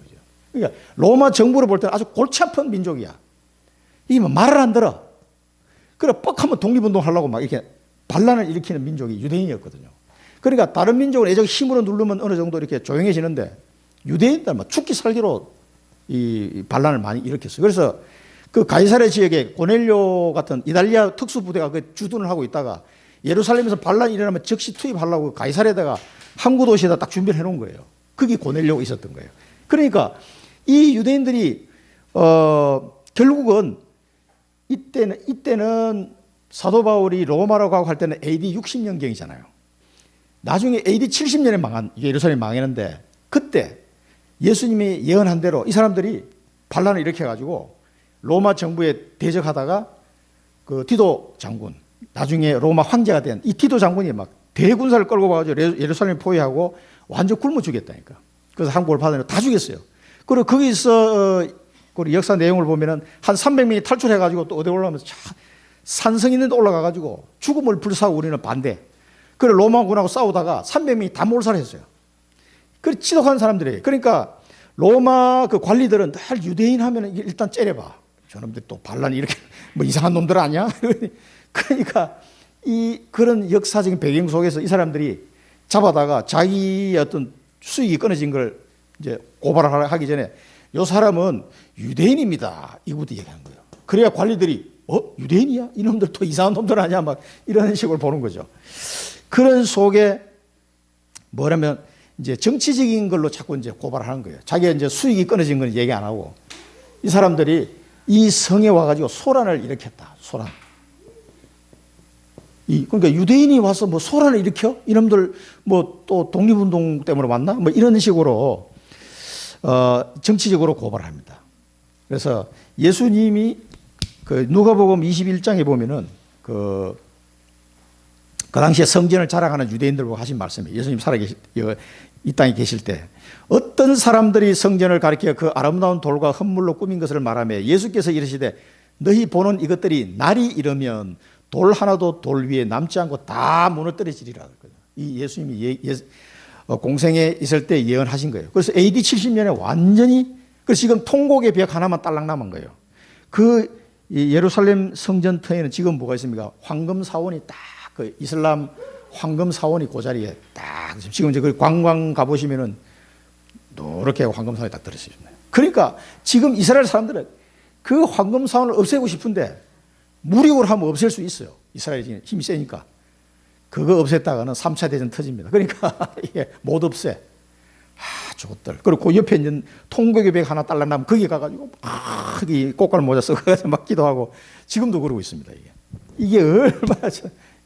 그러니까 로마 정부를 볼 때는 아주 골치 아픈 민족이야. 이게 뭐 말을 안 들어. 그래 뻑하면 독립운동 하려고 막 이렇게 반란을 일으키는 민족이 유대인이었거든요. 그러니까 다른 민족은 애적 힘으로 누르면 어느 정도 이렇게 조용해지는데 유대인들 막 죽기 살기로 이 반란을 많이 일으켰어요. 그래서 그 가이사랴 지역에 고넬료 같은 이탈리아 특수부대가 그 주둔을 하고 있다가 예루살렘에서 반란이 일어나면 즉시 투입하려고 가이사랴에다가 항구 도시에다 딱 준비를 해놓은 거예요. 그게 고넬료가 있었던 거예요. 그러니까 이 유대인들이 결국은 이때는 사도 바울이 로마로 가고 할 때는 AD 60년경이잖아요. 나중에 AD 70년에 망한 예루살렘이 망했는데 그때 예수님이 예언한 대로 이 사람들이 반란을 일으켜가지고 로마 정부에 대적하다가 그 디도 장군, 나중에 로마 황제가 된 이 디도 장군이 막 대군사를 끌고 와가지고 예루살렘 포위하고 완전 굶어 죽였다니까. 그래서 항복을 받아내고 다 죽였어요. 그리고 거기서 그 역사 내용을 보면은 한 300명이 탈출해가지고 또 어디 올라가면서 산성 있는 데 올라가가지고 죽음을 불사하고 우리는 반대. 그래 로마군하고 싸우다가 300명이 다 몰살했어요. 그 지독한 사람들이에요. 그러니까 로마 그 관리들은 늘 유대인 하면은 일단 째려봐. 저놈들 또 반란이 이렇게 뭐 이상한 놈들 아니야? 그러니까 이 그런 역사적인 배경 속에서 이 사람들이 잡아다가 자기의 어떤 수익이 끊어진 걸 이제 고발하기 전에 이 사람은 유대인입니다. 이거부터 얘기한 거예요. 그래야 관리들이 유대인이야? 이놈들 또 이상한 놈들 아니야? 막 이런 식으로 보는 거죠. 그런 속에 뭐라면 이제 정치적인 걸로 자꾸 이제 고발을 하는 거예요. 자기가 이제 수익이 끊어진 건 얘기 안 하고 이 사람들이 이 성에 와가지고 소란을 일으켰다. 소란. 그러니까 유대인이 와서 뭐 소란을 일으켜? 이놈들 뭐 또 독립운동 때문에 왔나? 뭐 이런 식으로 정치적으로 고발을 합니다. 그래서 예수님이 그 누가복음 21장에 보면은 그 당시에 성전을 자랑하는 유대인들과 하신 말씀이에요. 예수님 이 땅에 계실 때 어떤 사람들이 성전을 가리켜 그 아름다운 돌과 헌물로 꾸민 것을 말하며 예수께서 이르시되 너희 보는 이것들이 날이 이르면 돌 하나도 돌 위에 남지 않고 다 무너뜨려지리라. 이 예수님이 공생에 있을 때 예언하신 거예요. 그래서 AD 70년에 완전히 그래서 지금 통곡의 벽 하나만 딸랑 남은 거예요. 그 예루살렘 성전터에는 지금 뭐가 있습니까? 황금 사원이 딱 그 이슬람 황금 사원이 그 자리에 딱 지금 이제 그 관광 가보시면은 노랗게 황금 사원이 딱 들어있어요. 그러니까 지금 이스라엘 사람들은 그 황금 사원을 없애고 싶은데 무력으로 하면 없앨 수 있어요. 이스라엘이 힘이 세니까. 그거 없앴다가는 3차 대전 터집니다. 그러니까 이게 못 없애. 저것들. 그리고 그 옆에 있는 통곡의 벽 하나 딸랑나면 거기 가가지고 이 꽃갈 모자 쓰고 막 기도하고 지금도 그러고 있습니다. 이게 얼마나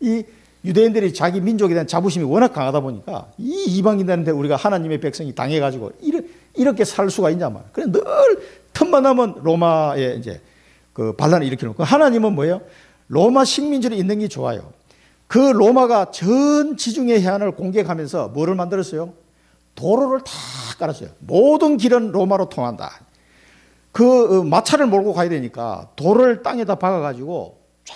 이 유대인들이 자기 민족에 대한 자부심이 워낙 강하다 보니까 이 이방인들한테 우리가 하나님의 백성이 당해가지고 이렇게 살 수가 있냐 말이야. 그래 늘 틈만 나면 로마에 이제 그 반란을 일으키는 거. 하나님은 뭐예요? 로마 식민지로 있는 게 좋아요. 그 로마가 전 지중해 해안을 공격하면서 뭐를 만들었어요? 도로를 다 깔았어요. 모든 길은 로마로 통한다. 그 마차를 몰고 가야 되니까 돌을 땅에다 박아가지고 쫙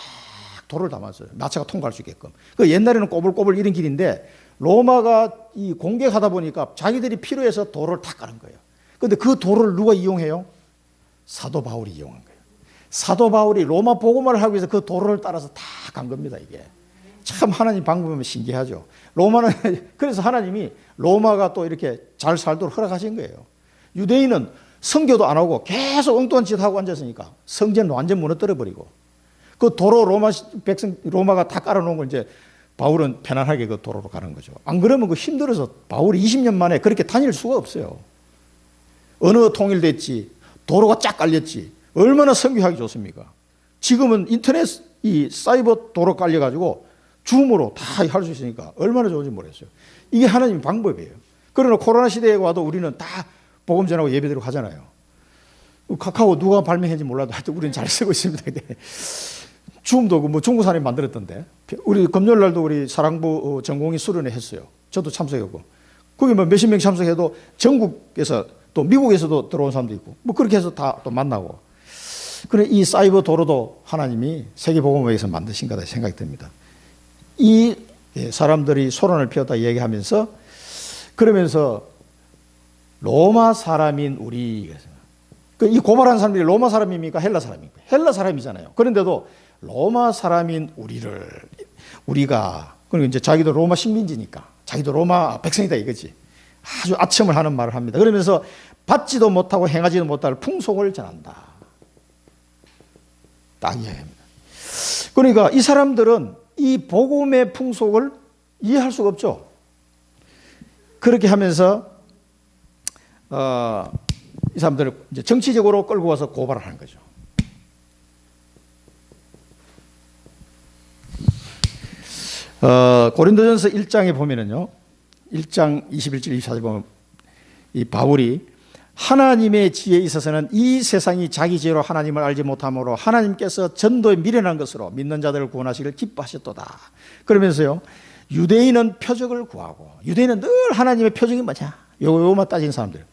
돌을 담았어요. 마차가 통과할 수 있게끔. 그 옛날에는 꼬불꼬불 이런 길인데 로마가 이 공격하다 보니까 자기들이 필요해서 도로를 다 까는 거예요. 그런데 그 도로를 누가 이용해요? 사도 바울이 이용한 거예요. 사도 바울이 로마 복음화를 하기 위해서 그 도로를 따라서 다 간 겁니다. 이게 참 하나님 방법이면 신기하죠. 로마는 그래서 하나님이 로마가 또 이렇게 잘 살도록 허락하신 거예요. 유대인은 선교도 안 하고 계속 엉뚱한 짓 하고 앉았으니까 성전 완전 무너뜨려 버리고 그 도로 로마가 다 깔아놓은 걸 이제 바울은 편안하게 그 도로로 가는 거죠. 안 그러면 그 힘들어서 바울이 20년 만에 그렇게 다닐 수가 없어요. 언어 통일됐지, 도로가 쫙 깔렸지, 얼마나 선교하기 좋습니까? 지금은 인터넷 이 사이버 도로 깔려가지고 줌으로 다 할 수 있으니까 얼마나 좋은지 모르겠어요. 이게 하나님 방법이에요. 그러나 코로나 시대에 와도 우리는 다 복음 전하고 예배드리고 하잖아요. 카카오 누가 발명했는지 몰라도 하여튼 우리는 잘 쓰고 있습니다. 줌도 뭐 중국 사람이 만들었던데 우리 금요일 날도 우리 사랑부 전공의 수련회 했어요. 저도 참석했고 거기 뭐 몇십 명 참석해도 전국에서 또 미국에서도 들어온 사람도 있고 뭐 그렇게 해서 다 또 만나고 그래 이 사이버 도로도 하나님이 세계복음화에서 만드신 거다 생각이 듭니다. 이 사람들이 소란을 피웠다 얘기하면서 그러면서 로마 사람인 우리 이 고발한 사람들이 로마 사람입니까? 헬라 사람입니까? 헬라 사람이잖아요. 그런데도 로마 사람인 우리가 그리고 이제 자기도 로마 식민지니까 자기도 로마 백성이다 이거지. 아주 아첨을 하는 말을 합니다. 그러면서 받지도 못하고 행하지도 못할 풍속을 전한다. 딱 이야기합니다. 그러니까 이 사람들은 이 복음의 풍속을 이해할 수가 없죠. 그렇게 하면서 이 사람들을 이제 정치적으로 끌고 와서 고발을 하는 거죠. 고린도전서 1장에 보면은요, 1장 21절 24절 보면 이 바울이 하나님의 지혜에 있어서는 이 세상이 자기 지혜로 하나님을 알지 못하므로 하나님께서 전도에 미련한 것으로 믿는 자들을 구원하시기를 기뻐하셨도다. 그러면서요, 유대인은 표적을 구하고, 유대인은 늘 하나님의 표적이 뭐냐, 요것만 따지는 사람들.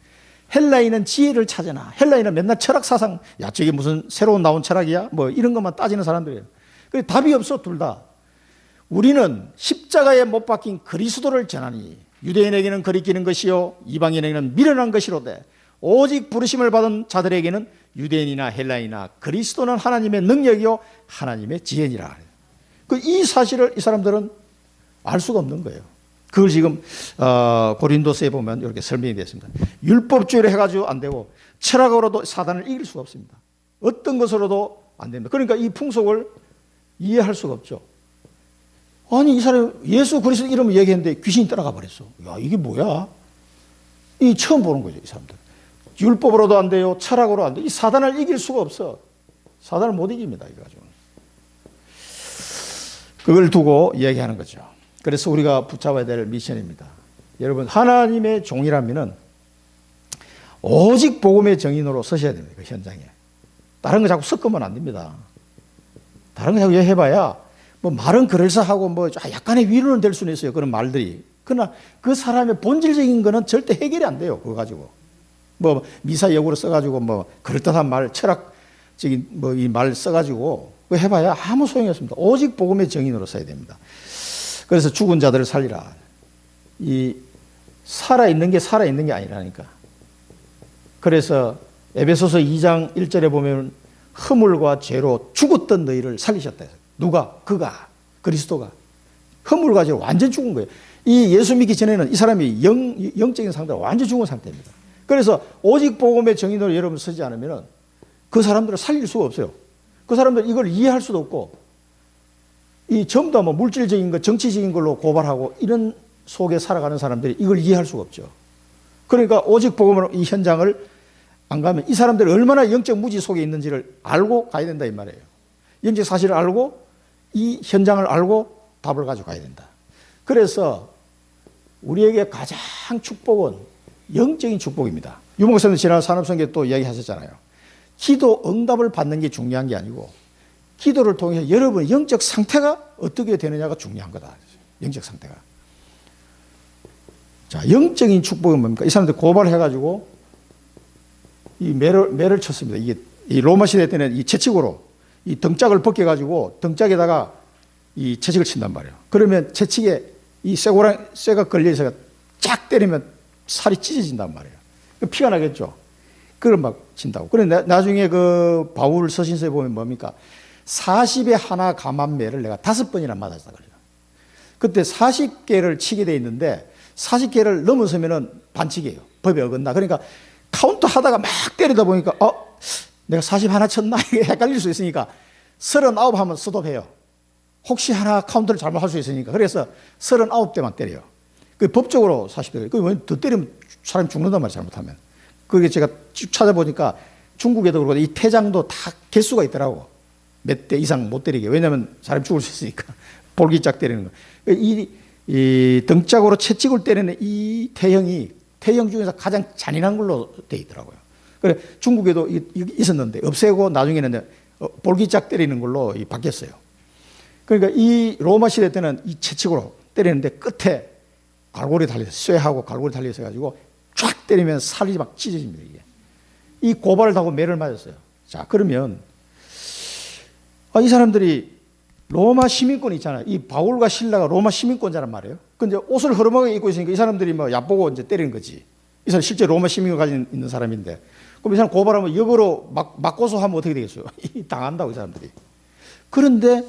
헬라인은 지혜를 찾으나, 헬라인은 맨날 철학 사상, 야 저게 무슨 새로운 나온 철학이야, 뭐 이런 것만 따지는 사람들이에요. 그래 답이 없어, 둘 다. 우리는 십자가에 못 박힌 그리스도를 전하니 유대인에게는 거리끼는 것이요 이방인에게는 미련한 것이로되 오직 부르심을 받은 자들에게는 유대인이나 헬라인이나 그리스도는 하나님의 능력이요 하나님의 지혜니라. 이 사실을 이 사람들은 알 수가 없는 거예요. 그걸 지금 고린도서에 보면 이렇게 설명이 되어 있습니다. 율법주의로 해가지고 안 되고 철학으로도 사단을 이길 수가 없습니다. 어떤 것으로도 안 됩니다. 그러니까 이 풍속을 이해할 수가 없죠. 아니 이 사람이 예수 그리스도 이름을 얘기했는데 귀신이 따라가 버렸어. 야 이게 뭐야? 이 처음 보는 거죠, 이 사람들. 율법으로도 안 돼요, 철학으로 안 돼. 이 사단을 이길 수가 없어. 사단을 못 이깁니다, 이거 가지고. 그걸 두고 얘기하는 거죠. 그래서 우리가 붙잡아야 될 미션입니다. 여러분, 하나님의 종이라면은 오직 복음의 정인으로 서셔야 됩니다, 그 현장에. 다른 거 자꾸 섞으면 안 됩니다. 다른 거 자꾸 해봐야 뭐 말은 그럴싸하고 뭐 약간의 위로는 될 수는 있어요, 그런 말들이. 그러나 그 사람의 본질적인 거는 절대 해결이 안 돼요, 그거 가지고. 뭐 미사 역으로 써가지고 뭐 그럴듯한 말, 철학적인 뭐 이 말 써가지고 그거 해봐야 아무 소용이 없습니다. 오직 복음의 정인으로 써야 됩니다. 그래서 죽은 자들을 살리라. 이 살아있는 게 아니라니까. 그래서 에베소서 2장 1절에 보면 허물과 죄로 죽었던 너희를 살리셨다 해서. 누가? 그가, 그리스도가. 허물과 죄로 완전 죽은 거예요. 이 예수 믿기 전에는 이 사람이 영적인 상태로 완전 죽은 상태입니다. 그래서 오직 복음의 정인으로 여러분 서지 않으면 그 사람들을 살릴 수가 없어요. 그 사람들 이걸 이해할 수도 없고, 이 전부 다 뭐 물질적인 것, 정치적인 걸로 고발하고 이런 속에 살아가는 사람들이 이걸 이해할 수가 없죠. 그러니까 오직 복음으로 이 현장을 안 가면 이 사람들이 얼마나 영적 무지 속에 있는지를 알고 가야 된다 이 말이에요. 영적 사실을 알고 이 현장을 알고 답을 가지고 가야 된다. 그래서 우리에게 가장 축복은 영적인 축복입니다. 유 목사님 지난 산업선교 또 이야기하셨잖아요. 기도 응답을 받는 게 중요한 게 아니고 기도를 통해서 여러분의 영적 상태가 어떻게 되느냐가 중요한 거다. 영적 상태가. 자, 영적인 축복은 뭡니까? 이 사람들 고발해가지고 이 매를 쳤습니다. 이게 이 로마 시대 때는 이 채찍으로 이 등짝을 벗겨가지고 등짝에다가 이 채찍을 친단 말이에요. 그러면 채찍에 이 쇠가 걸려서 쫙 때리면 살이 찢어진단 말이에요. 피가 나겠죠. 그걸 막 친다고. 그래 나중에 그 바울 서신서에 보면 뭡니까? 40에 하나 감한 매를 내가 5번이나 맞았다 그래요. 그때 40개를 치게 돼 있는데 40개를 넘어서면은 반칙이에요. 법에 어긋나. 그러니까 카운트 하다가 막 때리다 보니까 내가 40 하나 쳤나? 이게 헷갈릴 수 있으니까 39 하면 스톱해요. 혹시 하나 카운트를 잘못할 수 있으니까. 그래서 39대만 때려요. 그 법적으로 40대. 더 때리면 사람이 죽는단 말이에요, 잘못하면. 그게 제가 쭉 찾아보니까 중국에도 그렇고 이 태장도 다 개수가 있더라고. 몇 대 이상 못 때리게. 왜냐하면 사람이 죽을 수 있으니까. 볼기짝 때리는 거. 이 등짝으로 채찍을 때리는 이 태형 중에서 가장 잔인한 걸로 돼 있더라고요. 그래 중국에도 있었는데 없애고 나중에는 볼기짝 때리는 걸로 바뀌었어요. 그러니까 이 로마 시대 때는 이 채찍으로 때리는데 끝에 갈고리 달려서 쇠하고 갈고리 달려서 가지고 쫙 때리면 살이 막 찢어집니다. 이게. 이 고발을 하고 매를 맞았어요. 자, 그러면 이 사람들이 로마 시민권 있잖아요. 이 바울과 실라가 로마 시민권자란 말이에요. 근데 옷을 허름하게 입고 있으니까 이 사람들이 뭐 얕보고 이제 때리는 거지. 이 사람 실제 로마 시민권 가지고 있는 사람인데. 그럼 이 사람 고발하면 역으로 맞고서 하면 어떻게 되겠어요? 당한다고 이 사람들이. 그런데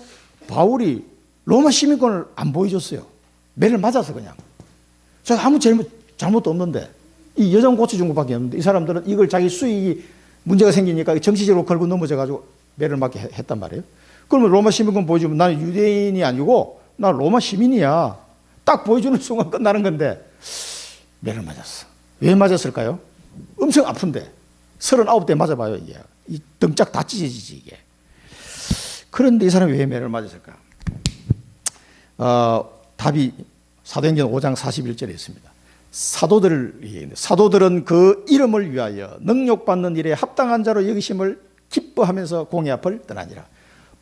바울이 로마 시민권을 안 보여줬어요. 매를 맞아서 그냥. 제가 아무 잘못도 없는데 이 여정 고쳐준 것밖에 없는데 이 사람들은 이걸 자기 수익이 문제가 생기니까 정치적으로 걸고 넘어져가지고 매를 맞게 했단 말이에요. 그러면 로마 시민권 보여주면 나는 유대인이 아니고 나 로마 시민이야. 딱 보여주는 순간 끝나는 건데 매를 맞았어. 왜 맞았을까요? 엄청 아픈데 39대 맞아봐요. 이게. 이 등짝 다 찢어지지 이게. 그런데 이 사람이 왜 매를 맞았을까? 답이 사도행전 5장 41절에 있습니다. 사도들은 그 이름을 위하여 능력받는 일에 합당한 자로 여기심을 기뻐하면서 공의 앞을 떠나니라.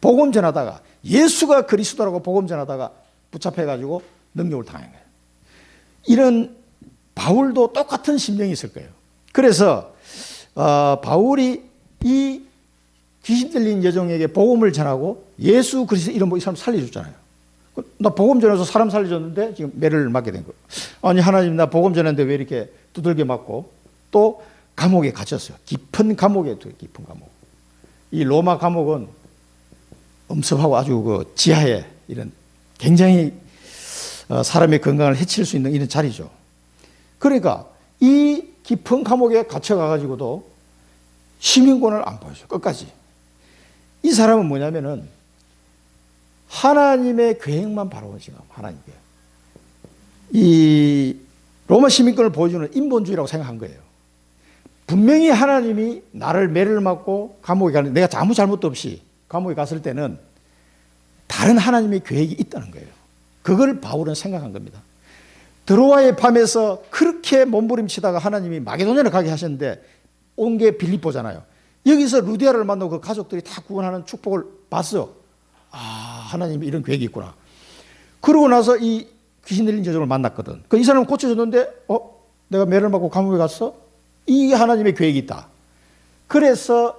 복음 전하다가 예수가 그리스도라고 복음 전하다가 붙잡혀가지고 능력을 당한 거예요. 이런 바울도 똑같은 심령이 있을 거예요. 그래서 바울이 이 귀신 들린 여종에게 복음을 전하고 예수 그리스도 이름 이 사람 살려줬잖아요. 나 복음 전해서 사람 살려줬는데 지금 매를 맞게 된 거예요. 아니 하나님 나 복음 전했는데 왜 이렇게 두들겨 맞고 또 감옥에 갇혔어요. 깊은 감옥에 둬요. 깊은 감옥. 이 로마 감옥은 엄습하고 아주 그 지하에 이런 굉장히 사람의 건강을 해칠 수 있는 이런 자리죠. 그러니까 이 깊은 감옥에 갇혀가가지고도 시민권을 안 보여줘요. 끝까지. 이 사람은 뭐냐면은 하나님의 계획만 바라보는 지금 하나님께 이 로마 시민권을 보여주는 인본주의라고 생각한 거예요. 분명히 하나님이 나를 매를 맞고 감옥에 가는 내가 아무 잘못도 없이 감옥에 갔을 때는 다른 하나님의 계획이 있다는 거예요. 그걸 바울은 생각한 겁니다. 드로아의 밤에서 그렇게 몸부림치다가 하나님이 마게도냐를 가게 하셨는데 온 게 빌립보잖아요. 여기서 루디아를 만나고 그 가족들이 다 구원하는 축복을 봤어. 하나님이 이런 계획이 있구나. 그러고 나서 이 귀신 들린 여종을 만났거든. 이 사람은 고쳐졌는데 내가 매를 맞고 감옥에 갔어? 이 하나님의 계획이 있다. 그래서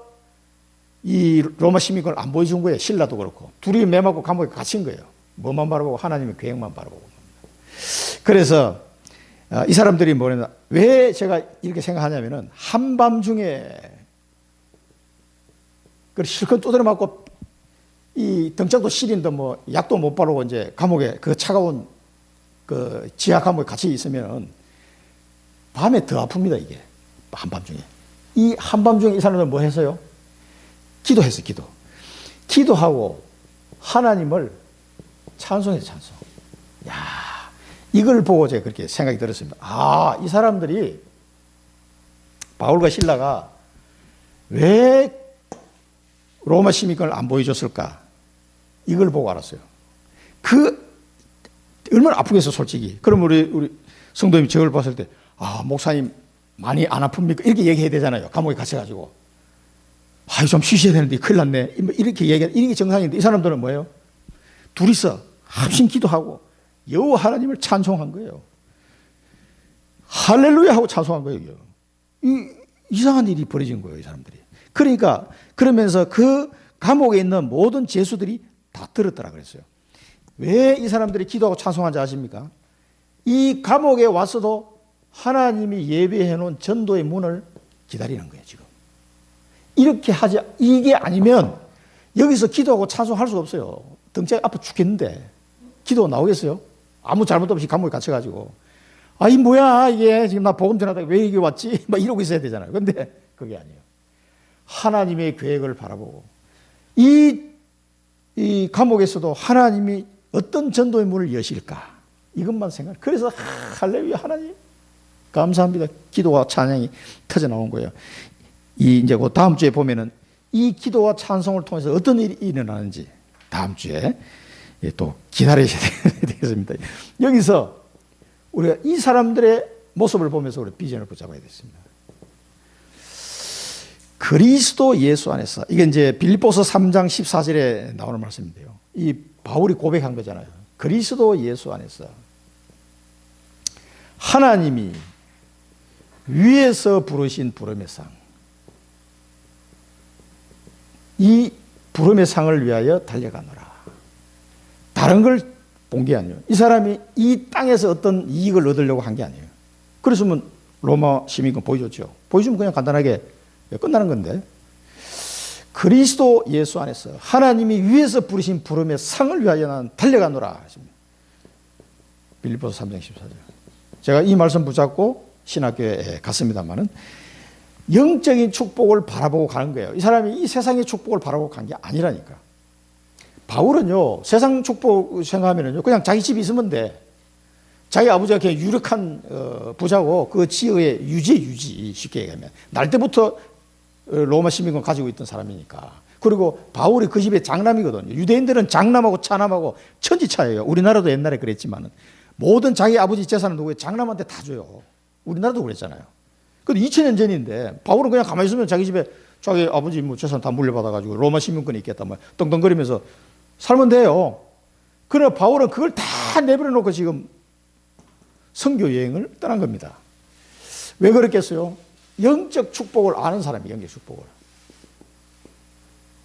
이 로마 시민권을 안 보여준 거예요. 신라도 그렇고. 둘이 매 맞고 감옥에 갇힌 거예요. 뭐만 바라보고 하나님의 계획만 바라보고. 그래서 이 사람들이 뭐냐, 왜 제가 이렇게 생각하냐면은 한밤중에 실컷 두드려 맞고 이 등짝도 시린데 뭐 약도 못 바르고 이제 감옥에 그 차가운 그 지하 감옥에 같이 있으면은 밤에 더 아픕니다. 이게 한밤중에. 이 한밤중에 이 사람들 뭐 했어요? 기도했어요. 기도하고 하나님을 찬송해서 찬송. 야, 이걸 보고 제가 그렇게 생각이 들었습니다. 이 사람들이 바울과 실라가 왜 로마 시민권을 안 보여줬을까? 이걸 보고 알았어요. 얼마나 아프겠어, 솔직히. 그럼 우리 성도님 저걸 봤을 때, 목사님 많이 안 아픕니까? 이렇게 얘기해야 되잖아요. 감옥에 갇혀가지고. 좀 쉬셔야 되는데 큰일 났네. 이렇게 이게 정상인데 이 사람들은 뭐예요? 둘이서 합심 기도하고 여호와 하나님을 찬송한 거예요. 할렐루야 하고 찬송한 거예요. 이상한 일이 벌어진 거예요, 이 사람들이. 그러니까 그러면서 그 감옥에 있는 모든 죄수들이 다 들었더라 그랬어요. 왜 이 사람들이 기도하고 찬송한지 아십니까? 이 감옥에 왔어도 하나님이 예배해 놓은 전도의 문을 기다리는 거예요, 지금. 이렇게 하지, 이게 아니면 여기서 기도하고 찬송할 수가 없어요. 등짝 아파 죽겠는데 기도 나오겠어요? 아무 잘못 없이 감옥에 갇혀가지고 이 뭐야 이게 지금 나 복음 전하다가 왜 여기 왔지? 막 이러고 있어야 되잖아요. 근데 그게 아니에요. 하나님의 계획을 바라보고 이 감옥에서도 하나님이 어떤 전도의 문을 여실까 이것만 생각. 그래서 할렐루야 하나님 감사합니다. 기도와 찬양이 터져 나온 거예요. 이제 그 다음 주에 보면은 이 기도와 찬송을 통해서 어떤 일이 일어나는지 다음 주에 또 기다리셔야 되겠습니다. 여기서 우리가 이 사람들의 모습을 보면서 우리 비전을 붙잡아야 됐습니다. 그리스도 예수 안에서, 이게 이제 빌립보서 3장 14절에 나오는 말씀인데요. 이 바울이 고백한 거잖아요. 그리스도 예수 안에서 하나님이 위에서 부르신 부름의 상, 이 부름의 상을 위하여 달려가노라. 다른 걸 본 게 아니에요. 이 사람이 이 땅에서 어떤 이익을 얻으려고 한 게 아니에요. 그랬으면 로마 시민권 보여줬죠. 보여주면 그냥 간단하게 끝나는 건데, 그리스도 예수 안에서 하나님이 위에서 부르신 부름의 상을 위하여 난 달려가노라. 빌립보서 3장 14절. 제가 이 말씀 붙잡고 신학교에 갔습니다만은 영적인 축복을 바라보고 가는 거예요. 이 사람이 이 세상의 축복을 바라보고 간 게 아니라니까. 바울은요, 세상 축복 생각하면요, 그냥 자기 집이 있으면 돼. 자기 아버지가 그냥 유력한 부자고 그 지역의 유지, 쉽게 얘기하면. 날 때부터 로마 시민권 가지고 있던 사람이니까. 그리고 바울이 그 집의 장남이거든요. 유대인들은 장남하고 차남하고 천지차예요. 우리나라도 옛날에 그랬지만 모든 자기 아버지 재산은 누구예요? 장남한테 다 줘요. 우리나라도 그랬잖아요. 근데 2000년 전인데 바울은 그냥 가만히 있으면 자기 집에 자기 아버지 뭐 재산 다 물려받아가지고 로마 시민권이 있겠다 뭐 떵떵거리면서 살면 돼요. 그러나 바울은 그걸 다 내버려 놓고 지금 선교 여행을 떠난 겁니다. 왜 그랬겠어요? 영적 축복을 아는 사람이 영적 축복을.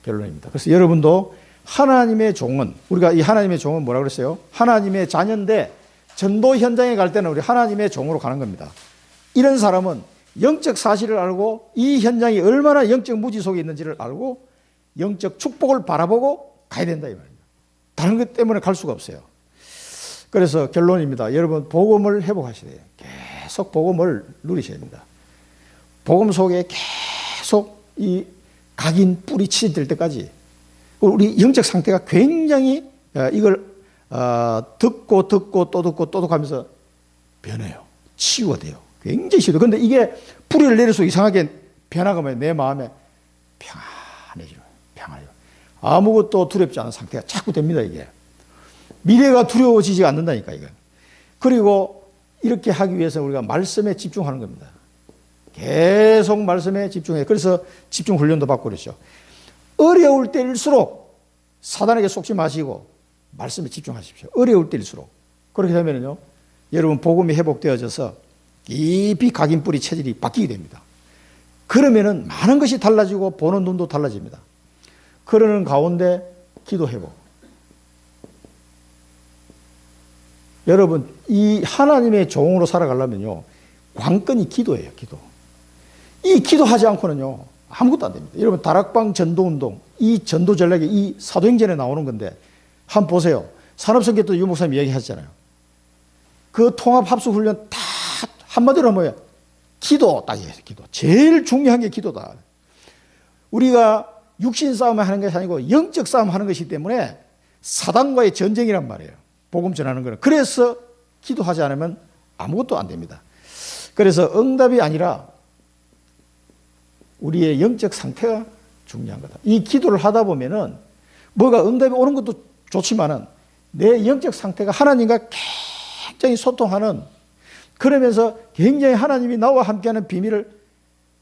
결론입니다. 그래서 여러분도 하나님의 종은, 우리가 이 하나님의 종은 뭐라 그랬어요? 하나님의 자녀인데 전도 현장에 갈 때는 우리 하나님의 종으로 가는 겁니다. 이런 사람은 영적 사실을 알고 이 현장이 얼마나 영적 무지 속에 있는지를 알고 영적 축복을 바라보고 가야 된다 이 말입니다. 다른 것 때문에 갈 수가 없어요. 그래서 결론입니다. 여러분 복음을 회복하셔야 돼요. 계속 복음을 누리셔야 됩니다. 복음 속에 계속 이 각인 뿌리 치질 때까지 우리 영적 상태가 굉장히 이걸 듣고 또 듣고 하면서 변해요. 치유가 돼요. 굉장히 치유돼요. 그런데 이게 뿌리를 내려서 이상하게 변화가 뭐예요? 내 마음에 평안해져요. 평안해요. 아무것도 두렵지 않은 상태가 자꾸 됩니다. 이게 미래가 두려워지지 않는다니까 이거. 그리고 이렇게 하기 위해서 우리가 말씀에 집중하는 겁니다. 계속 말씀에 집중해요. 그래서 집중 훈련도 받고 그러죠. 어려울 때일수록 사단에게 속지 마시고 말씀에 집중하십시오. 어려울 때일수록. 그렇게 되면요, 여러분 복음이 회복되어져서 깊이 각인 뿌리 체질이 바뀌게 됩니다. 그러면은 많은 것이 달라지고 보는 눈도 달라집니다. 그러는 가운데 기도 회복. 여러분 이 하나님의 종으로 살아가려면요, 관건이 기도예요. 기도. 이 기도하지 않고는요 아무것도 안 됩니다. 여러분 다락방 전도운동, 이 전도 전략이 이 사도행전에 나오는 건데 한번 보세요. 산업선교 유 목사님 얘기하셨잖아요. 그 통합합수훈련 다 한마디로 뭐예요? 기도 딱 얘기해요. 기도. 제일 중요한 게 기도다. 우리가 육신 싸움을 하는 것이 아니고 영적 싸움을 하는 것이기 때문에 사단과의 전쟁이란 말이에요. 복음 전하는 거는. 그래서 기도하지 않으면 아무것도 안 됩니다. 그래서 응답이 아니라 우리의 영적 상태가 중요한 거다. 이 기도를 하다 보면은 뭐가 응답이 오는 것도 좋지만은 내 영적 상태가 하나님과 굉장히 소통하는, 그러면서 굉장히 하나님이 나와 함께하는 비밀을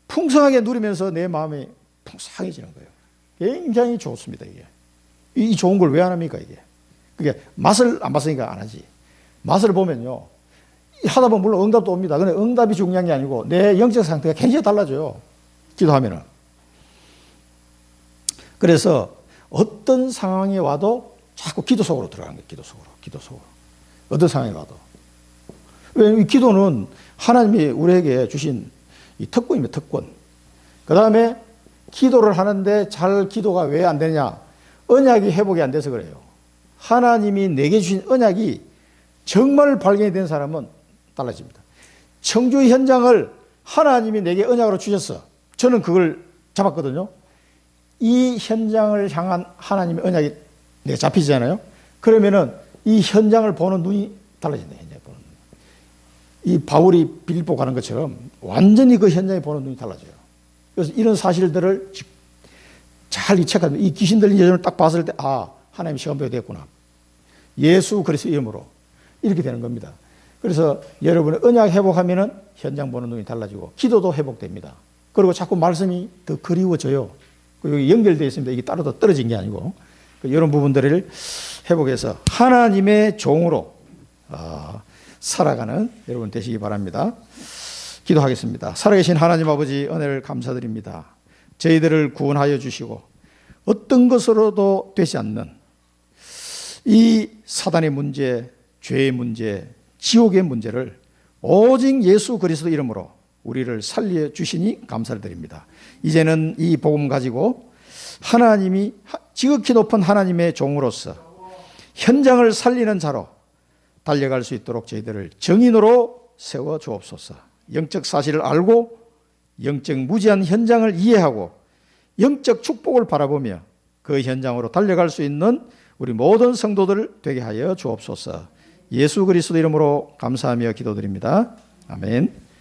풍성하게 누리면서 내 마음이 풍성해지는 거예요. 굉장히 좋습니다. 이게 이 좋은 걸 왜 안 합니까? 이게 그게 맛을 안 봤으니까 안 하지. 맛을 보면요 하다 보면 물론 응답도 옵니다. 근데 응답이 중요한 게 아니고 내 영적 상태가 굉장히 달라져요. 기도하면은. 그래서 어떤 상황에 와도 자꾸 기도 속으로 들어가는 거예요. 기도 속으로. 어떤 상황에 와도. 왜냐하면 이 기도는 하나님이 우리에게 주신 이 특권입니다. 특권. 그 다음에 기도를 하는데 잘 기도가 왜 안 되냐? 언약이 회복이 안 돼서 그래요. 하나님이 내게 주신 언약이 정말 발견이 된 사람은 달라집니다. 청주의 현장을 하나님이 내게 언약으로 주셨어. 저는 그걸 잡았거든요. 이 현장을 향한 하나님의 언약이 내가 잡히잖아요. 그러면은 이 현장을 보는 눈이 달라진다. 현장을 보는 눈. 이 바울이 빌립보 가는 것처럼 완전히 그 현장에 보는 눈이 달라져요. 그래서 이런 사실들을 잘 체크하면 이 귀신 들린 여전을 딱 봤을 때 하나님 시간표가 됐구나. 예수 그리스도 이름으로 이렇게 되는 겁니다. 그래서 여러분의 언약 회복하면은 현장 보는 눈이 달라지고 기도도 회복됩니다. 그리고 자꾸 말씀이 더 그리워져요. 여기 연결되어 있습니다. 이게 따로 더 떨어진 게 아니고 이런 부분들을 회복해서 하나님의 종으로 살아가는 여러분 되시기 바랍니다. 기도하겠습니다. 살아계신 하나님 아버지, 은혜를 감사드립니다. 저희들을 구원하여 주시고 어떤 것으로도 되지 않는 이 사단의 문제, 죄의 문제, 지옥의 문제를 오직 예수 그리스도 이름으로 우리를 살려주시니 감사를 드립니다. 이제는 이 복음 가지고 하나님이 지극히 높은 하나님의 종으로서 현장을 살리는 자로 달려갈 수 있도록 저희들을 정인으로 세워 주옵소서. 영적 사실을 알고 영적 무지한 현장을 이해하고 영적 축복을 바라보며 그 현장으로 달려갈 수 있는 우리 모든 성도들 되게 하여 주옵소서. 예수 그리스도 이름으로 감사하며 기도드립니다. 아멘.